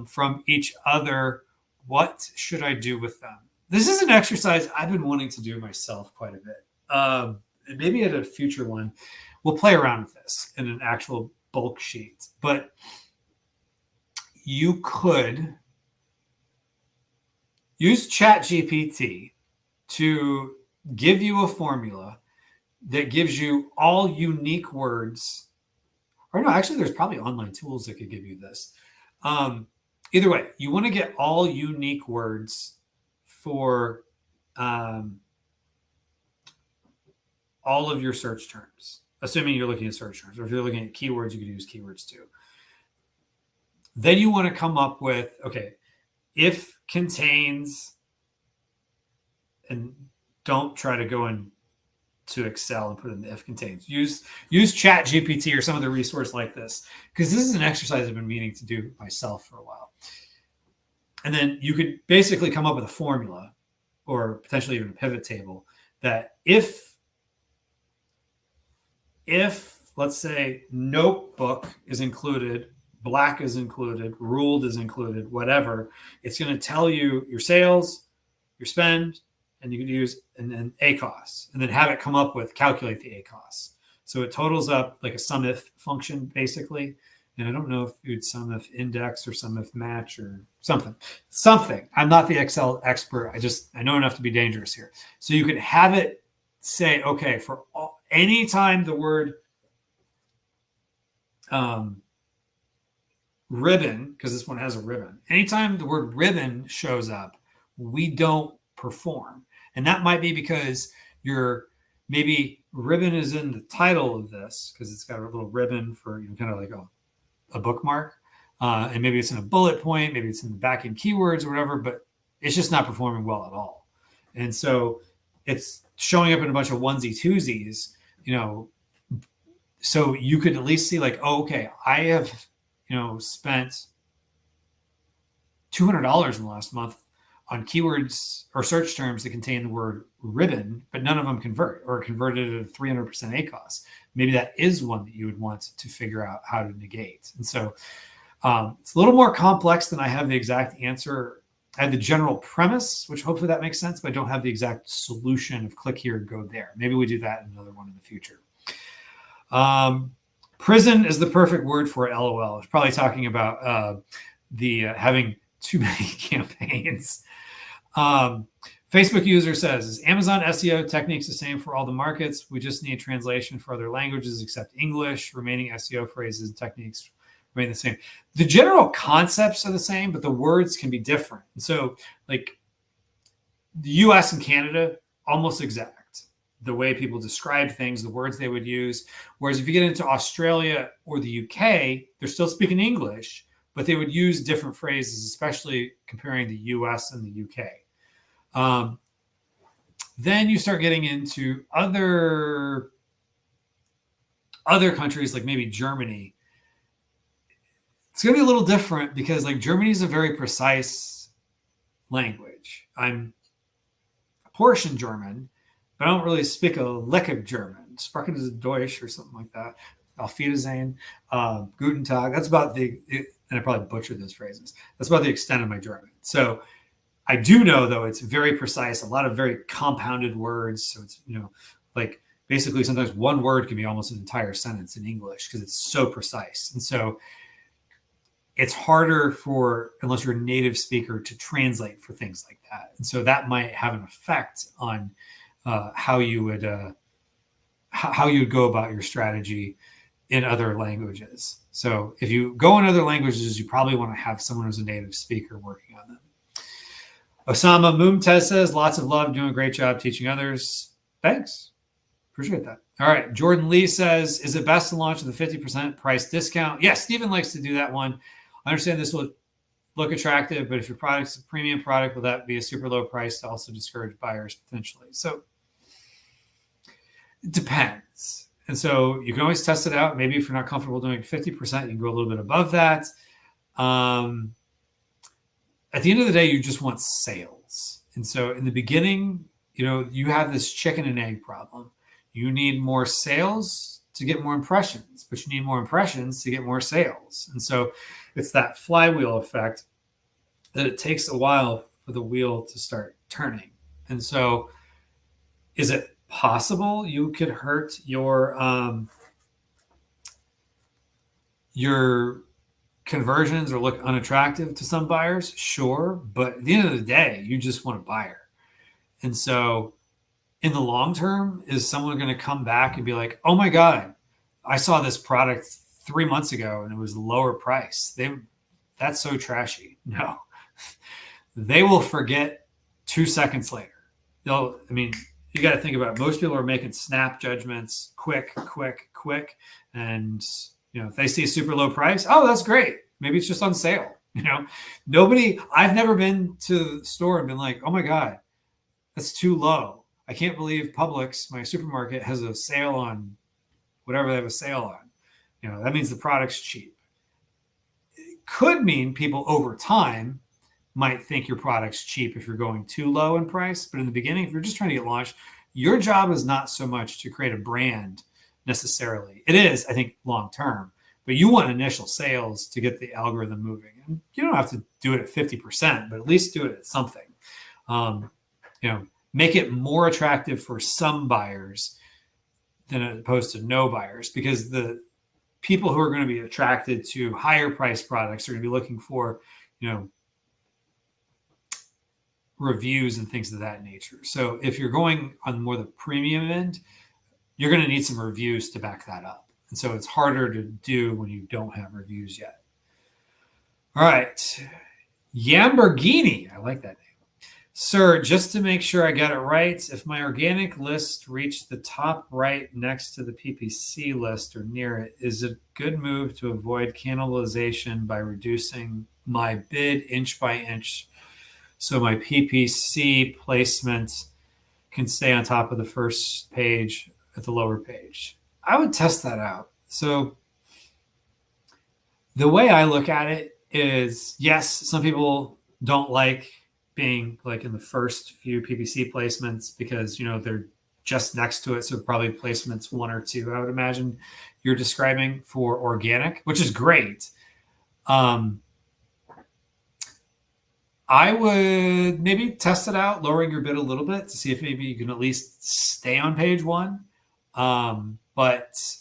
from each other. What should I do with them? This is an exercise I've been wanting to do myself quite a bit. Maybe at a future one, we'll play around with this in an actual bulk sheet. But you could use ChatGPT to give you a formula that gives you all unique words. Or no, actually, there's probably online tools that could give you this. Either way, you want to get all unique words for all of your search terms, assuming you're looking at search terms. Or if you're looking at keywords, you could use keywords too. Then you want to come up with, okay, if contains, and don't try to go into Excel and put in the if contains. Use ChatGPT or some other resource like this, because this is an exercise I've been meaning to do myself for a while. And then you could basically come up with a formula or potentially even a pivot table that if let's say notebook is included, black is included, ruled is included, whatever, it's going to tell you your sales, your spend, and you could use an ACoS, and then have it come up with calculate the ACoS. So it totals up like a sum if function basically. And I don't know if you'd sum if index or sum if match or something. I'm not the Excel expert. I know enough to be dangerous here. So you could have it say, okay, for any time the word ribbon, because this one has a ribbon, anytime the word ribbon shows up, we don't perform. And that might be because maybe ribbon is in the title of this because it's got a little ribbon for kind of like a bookmark, and maybe it's in a bullet point, maybe it's in the back end keywords or whatever, but it's just not performing well at all. And so it's showing up in a bunch of onesie twosies, so you could at least see like, oh, okay, I have, spent $200 in the last month on keywords or search terms that contain the word ribbon, but none of them convert or converted at a 300% ACoS. Maybe that is one that you would want to figure out how to negate. And so it's a little more complex than I have the exact answer. I have the general premise, which hopefully that makes sense, but I don't have the exact solution of click here and go there. Maybe we do that in another one in the future. Prison is the perfect word for it, LOL. It's probably talking about having too many campaigns. Facebook user says, is Amazon SEO techniques the same for all the markets? We just need translation for other languages except English. Remaining SEO phrases and techniques remain the same. The general concepts are the same, but the words can be different. And so like the US and Canada, almost exact. The way people describe things, the words they would use. Whereas if you get into Australia or the UK, they're still speaking English, but they would use different phrases, especially comparing the US and the UK. Then you start getting into other countries, like maybe Germany. It's going to be a little different because like Germany is a very precise language. I'm a portion German, but I don't really speak a lick of German. Sprechen Sie Deutsch or something like that. Auf Wiedersehen, Guten Tag. That's about and I probably butchered those phrases. That's about the extent of my German. So I do know, though, it's very precise, a lot of very compounded words. So it's, like basically sometimes one word can be almost an entire sentence in English because it's so precise. And so it's harder unless you're a native speaker, to translate for things like that. And so that might have an effect on how you would go about your strategy in other languages. So if you go in other languages, you probably want to have someone who's a native speaker working on them. Osama Mumtaz says, lots of love, doing a great job teaching others. Thanks. Appreciate that. All right. Jordan Lee says, is it best to launch with a 50% price discount? Yes, Stephen likes to do that one. I understand this will look attractive, but if your product's a premium product, will that be a super low price to also discourage buyers potentially? So it depends. And so you can always test it out. Maybe if you're not comfortable doing 50%, you can go a little bit above that. At the end of the day, you just want sales. And so in the beginning, you have this chicken and egg problem. You need more sales to get more impressions, but you need more impressions to get more sales. And so it's that flywheel effect that it takes a while for the wheel to start turning. And so is it possible you could hurt your conversions or look unattractive to some buyers? Sure. But at the end of the day, you just want a buyer. And so in the long term, is someone going to come back and be like, oh my God, I saw this product 3 months ago and it was lower price. That's so trashy. No, they will forget 2 seconds later. You got to think about it. Most people are making snap judgments, quick. And, if they see a super low price, oh, that's great. Maybe it's just on sale. I've never been to the store and been like, oh my God, that's too low. I can't believe Publix, my supermarket, has a sale on whatever they have a sale on. That means the product's cheap. It could mean people over time might think your product's cheap if you're going too low in price. But in the beginning, if you're just trying to get launched, your job is not so much to create a brand necessarily. It is, I think, long term, but you want initial sales to get the algorithm moving. And you don't have to do it at 50%, but at least do it at something. make it more attractive for some buyers than opposed to no buyers, because the people who are going to be attracted to higher price products are going to be looking for, reviews and things of that nature. So if you're going on more the premium end, you're going to need some reviews to back that up. And so it's harder to do when you don't have reviews yet. All right. Lamborghini. I like that name. Sir, just to make sure I got it right, if my organic list reached the top right next to the PPC list or near it, is it a good move to avoid cannibalization by reducing my bid inch by inch so my PPC placement can stay on top of the first page at the lower page? I would test that out. So the way I look at it is, yes, some people don't like being like in the first few PPC placements because, they're just next to it. So probably placements 1 or 2, I would imagine you're describing for organic, which is great. I would maybe test it out, lowering your bid a little bit to see if maybe you can at least stay on page 1. But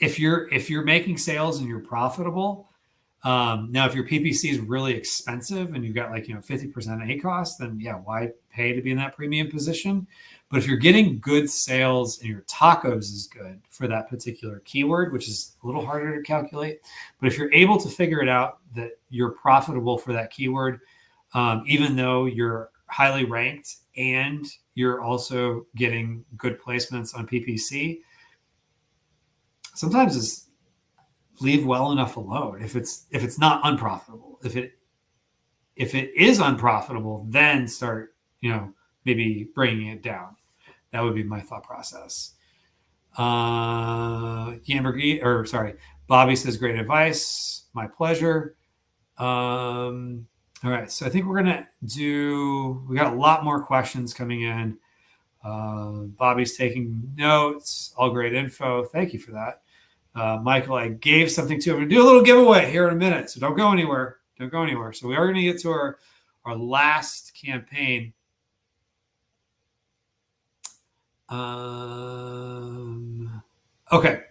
if you're making sales and you're profitable, now if your PPC is really expensive and you've got 50% ACoS, then yeah, why pay to be in that premium position? But if you're getting good sales and your tacos is good for that particular keyword, which is a little harder to calculate, but if you're able to figure it out that you're profitable for that keyword, even though you're highly ranked and you're also getting good placements on PPC, sometimes it's leave well enough alone. If it's not unprofitable, if it is unprofitable, then start, maybe bringing it down. That would be my thought process. Bobby says, great advice. My pleasure. All right. So I think we got a lot more questions coming in. Bobby's taking notes, all great info. Thank you for that. Michael, I gave something to him. I'm going to do a little giveaway here in a minute. So don't go anywhere. So we are going to get to our last campaign. Okay.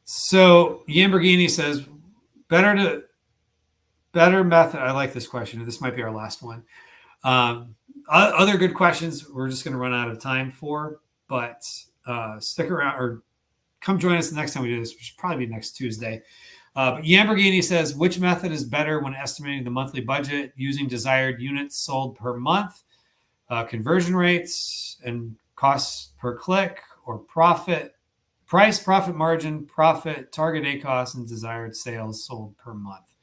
So Lamborghini says, better method. I like this question. This might be our last one. Other good questions we're just going to run out of time for, but stick around or come join us the next time we do this, which will probably be next Tuesday. But Lamborghini says, which method is better when estimating the monthly budget using desired units sold per month, conversion rates and costs per click, or price, profit margin, profit, target ACoS, and desired sales sold per month?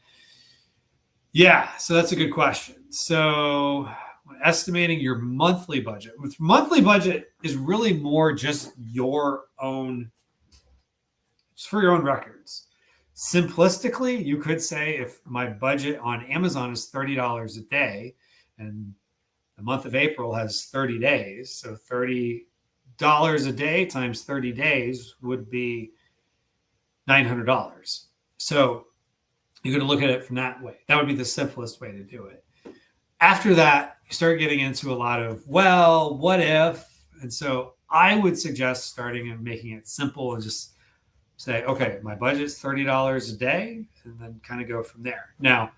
Yeah, so that's a good question. So when estimating your monthly budget, with monthly budget is really more just your own, it's for your own records. Simplistically, you could say if my budget on Amazon is $30 a day and the month of April has 30 days, so $30 a day times 30 days would be $900. So you're going to look at it from that way. That would be the simplest way to do it. After that, you start getting into a lot of, well, what if? And so I would suggest starting and making it simple and just say, okay, my budget's $30 a day, and then kind of go from there. Now,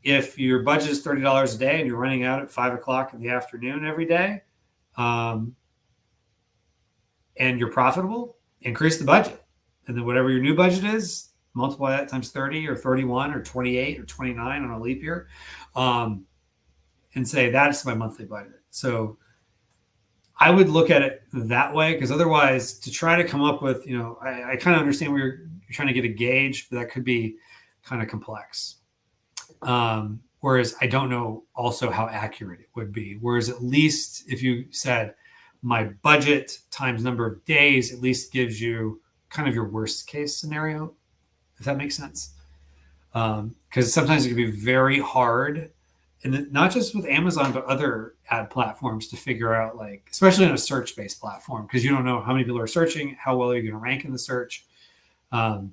if your budget is $30 a day and you're running out at 5 o'clock in the afternoon every day, and you're profitable, increase the budget. And then whatever your new budget is, multiply that times 30 or 31 or 28 or 29 on a leap year, and say that's my monthly budget. So I would look at it that way, because otherwise to try to come up with, I kind of understand where you're trying to get a gauge, but that could be kind of complex. Whereas I don't know also how accurate it would be. Whereas at least if you said my budget times number of days, at least gives you kind of your worst case scenario, if that makes sense. Because sometimes it can be very hard, and not just with Amazon, but other ad platforms, to figure out, like, especially on a search-based platform, because you don't know how many people are searching, how well are you going to rank in the search. So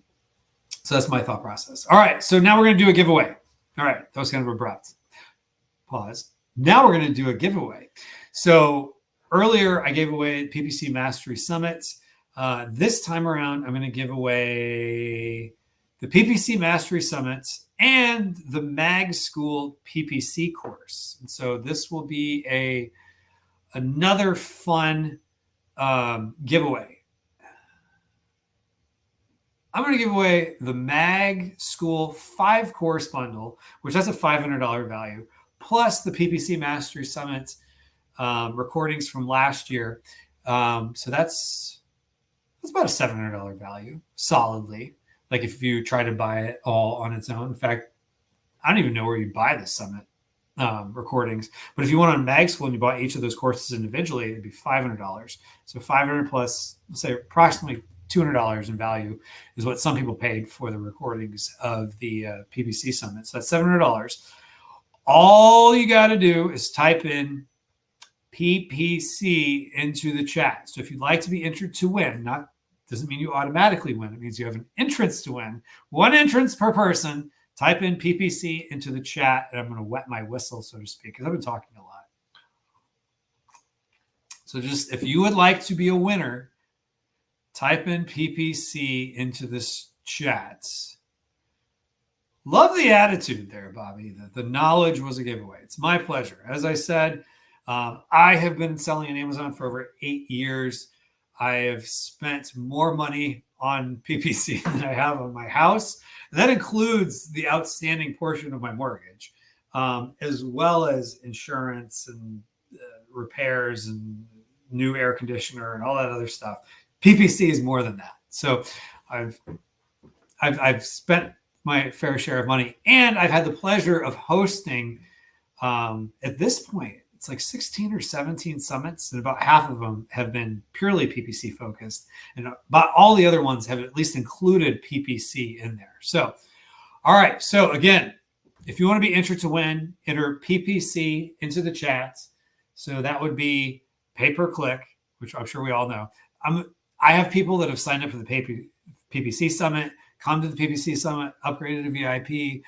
that's my thought process. All right, so now we're going to do a giveaway. All right, that was kind of abrupt. Pause. Now we're going to do a giveaway. So earlier I gave away PPC Mastery Summits. This time around, I'm going to give away the PPC Mastery Summits and the Mag School PPC course. And so this will be another fun giveaway. I'm going to give away the Mag School 5-course bundle, which has a $500 value, plus the PPC Mastery Summit recordings from last year. So that's about a $700 value, solidly. Like if you try to buy it all on its own. In fact, I don't even know where you buy the Summit recordings. But if you went on Mag School and you bought each of those courses individually, it'd be $500. So $500 plus, let's say, approximately $200 in value is what some people paid for the recordings of the PPC Summit. So that's $700. All you got to do is type in PPC into the chat. So if you'd like to be entered to win, doesn't mean you automatically win. It means you have an entrance to win. One entrance per person. Type in PPC into the chat, and I'm going to wet my whistle, so to speak, because I've been talking a lot. So just if you would like to be a winner, type in PPC into this chat. Love the attitude there, Bobby. The knowledge was a giveaway. It's my pleasure. As I said, I have been selling on Amazon for over 8 years. I have spent more money on PPC than I have on my house. And that includes the outstanding portion of my mortgage, as well as insurance and repairs and new air conditioner and all that other stuff. PPC is more than that. So I've spent my fair share of money, and I've had the pleasure of hosting at this point, it's like 16 or 17 summits, and about half of them have been purely PPC focused, and about all the other ones have at least included PPC in there. So, all right. So again, if you want to be entered to win, enter PPC into the chat. So that would be pay-per-click, which I'm sure we all know. I have people that have signed up for the PPC Summit, come to the PPC Summit, upgraded to VIP,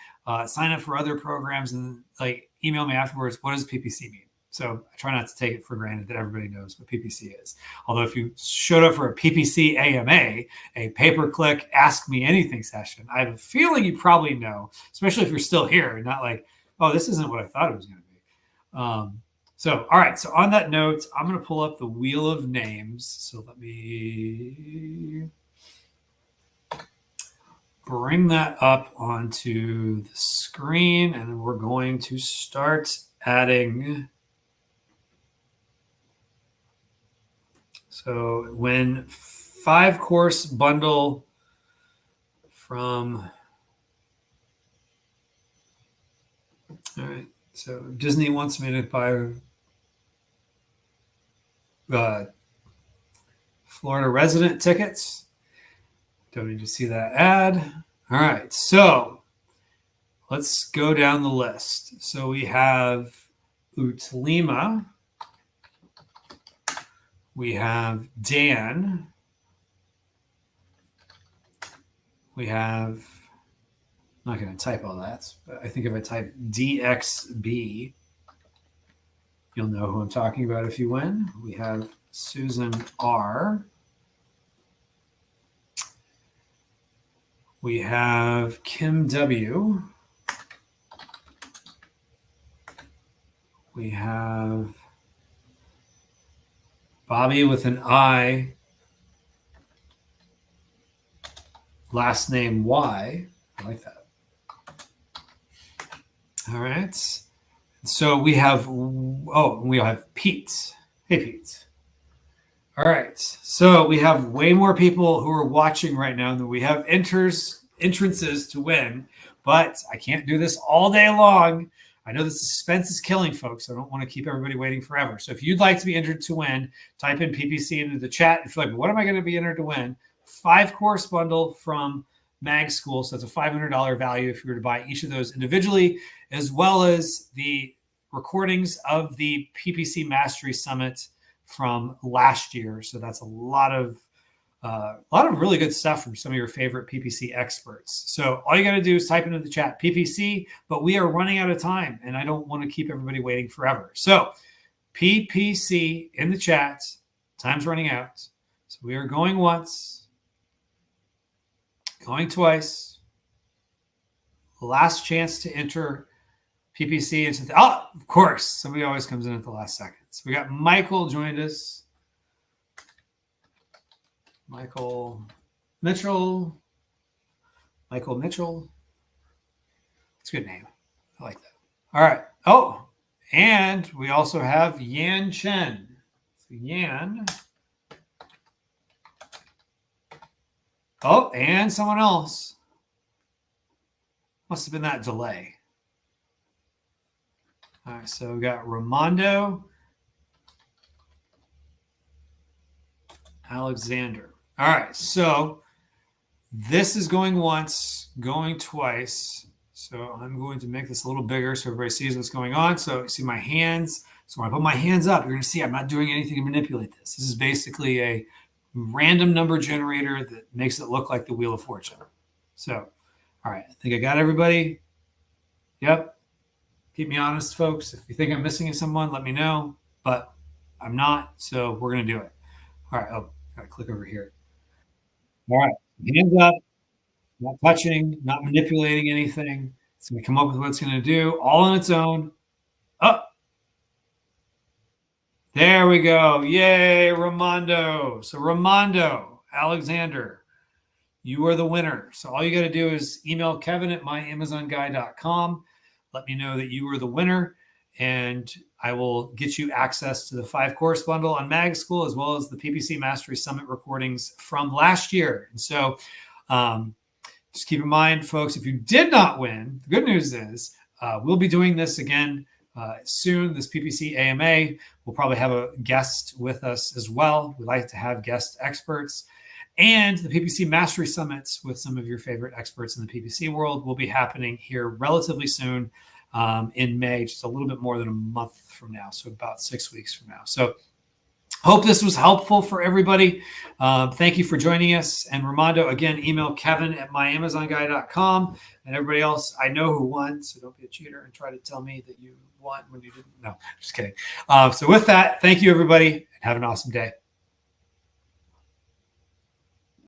sign up for other programs, and like email me afterwards. What does PPC mean? So I try not to take it for granted that everybody knows what PPC is. Although if you showed up for a PPC AMA, a pay-per-click Ask Me Anything session, I have a feeling you probably know, especially if you're still here and not like, oh, this isn't what I thought it was going to be. So, all right. So on that note, I'm going to pull up the wheel of names. So let me bring that up onto the screen, and then we're going to start adding. So when 5-course bundle from, all right, so Disney wants me to buy Florida resident tickets. Don't need to see that ad. All right, so let's go down the list. So we have Utlima. We have Dan. We have, I'm not going to type all that, but I think if I type DXB, you'll know who I'm talking about if you win. We have Susan R. We have Kim W. We have Bobby with an I, last name Y. I like that. All right. So we have, we have Pete. Hey, Pete. All right. So we have way more people who are watching right now than we have entrances to win, but I can't do this all day long. I know the suspense is killing folks. So I don't want to keep everybody waiting forever. So if you'd like to be entered to win, type in PPC into the chat. If you're like, what am I going to be entered to win? 5-course bundle from Mag School. So that's a $500 value if you were to buy each of those individually, as well as the recordings of the PPC Mastery Summit from last year. So that's a lot of a lot of really good stuff from some of your favorite PPC experts. So all you got to do is type into the chat PPC, but we are running out of time and I don't want to keep everybody waiting forever. So PPC in the chat, time's running out. So we are going once, going twice. Last chance to enter PPC into of course, somebody always comes in at the last second. So we got Michael joined us. Michael Mitchell. It's a good name. I like that. All right. Oh, and we also have Yan Chen. So Yan. Oh, and someone else. Must have been that delay. All right, so we got Ramondo Alexander. All right, so this is going once, going twice. So I'm going to make this a little bigger so everybody sees what's going on. So you see my hands. So when I put my hands up, you're going to see I'm not doing anything to manipulate this. This is basically a random number generator that makes it look like the Wheel of Fortune. So, all right, I think I got everybody. Yep. Keep me honest, folks. If you think I'm missing someone, let me know. But I'm not, so we're going to do it. All right. Oh, got to click over here. All right. Hands up. Not touching, not manipulating anything. It's going to come up with what it's going to do all on its own. Up. There we go. Yay, Ramondo. So Ramondo Alexander, you are the winner. So all you got to do is email Kevin at myamazonguy.com. Let me know that you were the winner, and I will get you access to the 5-course bundle on Mag School, as well as the PPC Mastery Summit recordings from last year. And so just keep in mind, folks, if you did not win, the good news is we'll be doing this again soon. This PPC AMA, we'll probably have a guest with us as well. We like to have guest experts. And the PPC Mastery Summits with some of your favorite experts in the PPC world will be happening here relatively soon in May, just a little bit more than a month from now, so about 6 weeks from now. So hope this was helpful for everybody. Thank you for joining us. And Ramondo, again, email Kevin at myamazonguy.com. And everybody else, I know who won, so don't be a cheater and try to tell me that you won when you didn't. No, just kidding. So with that, thank you, everybody, and have an awesome day.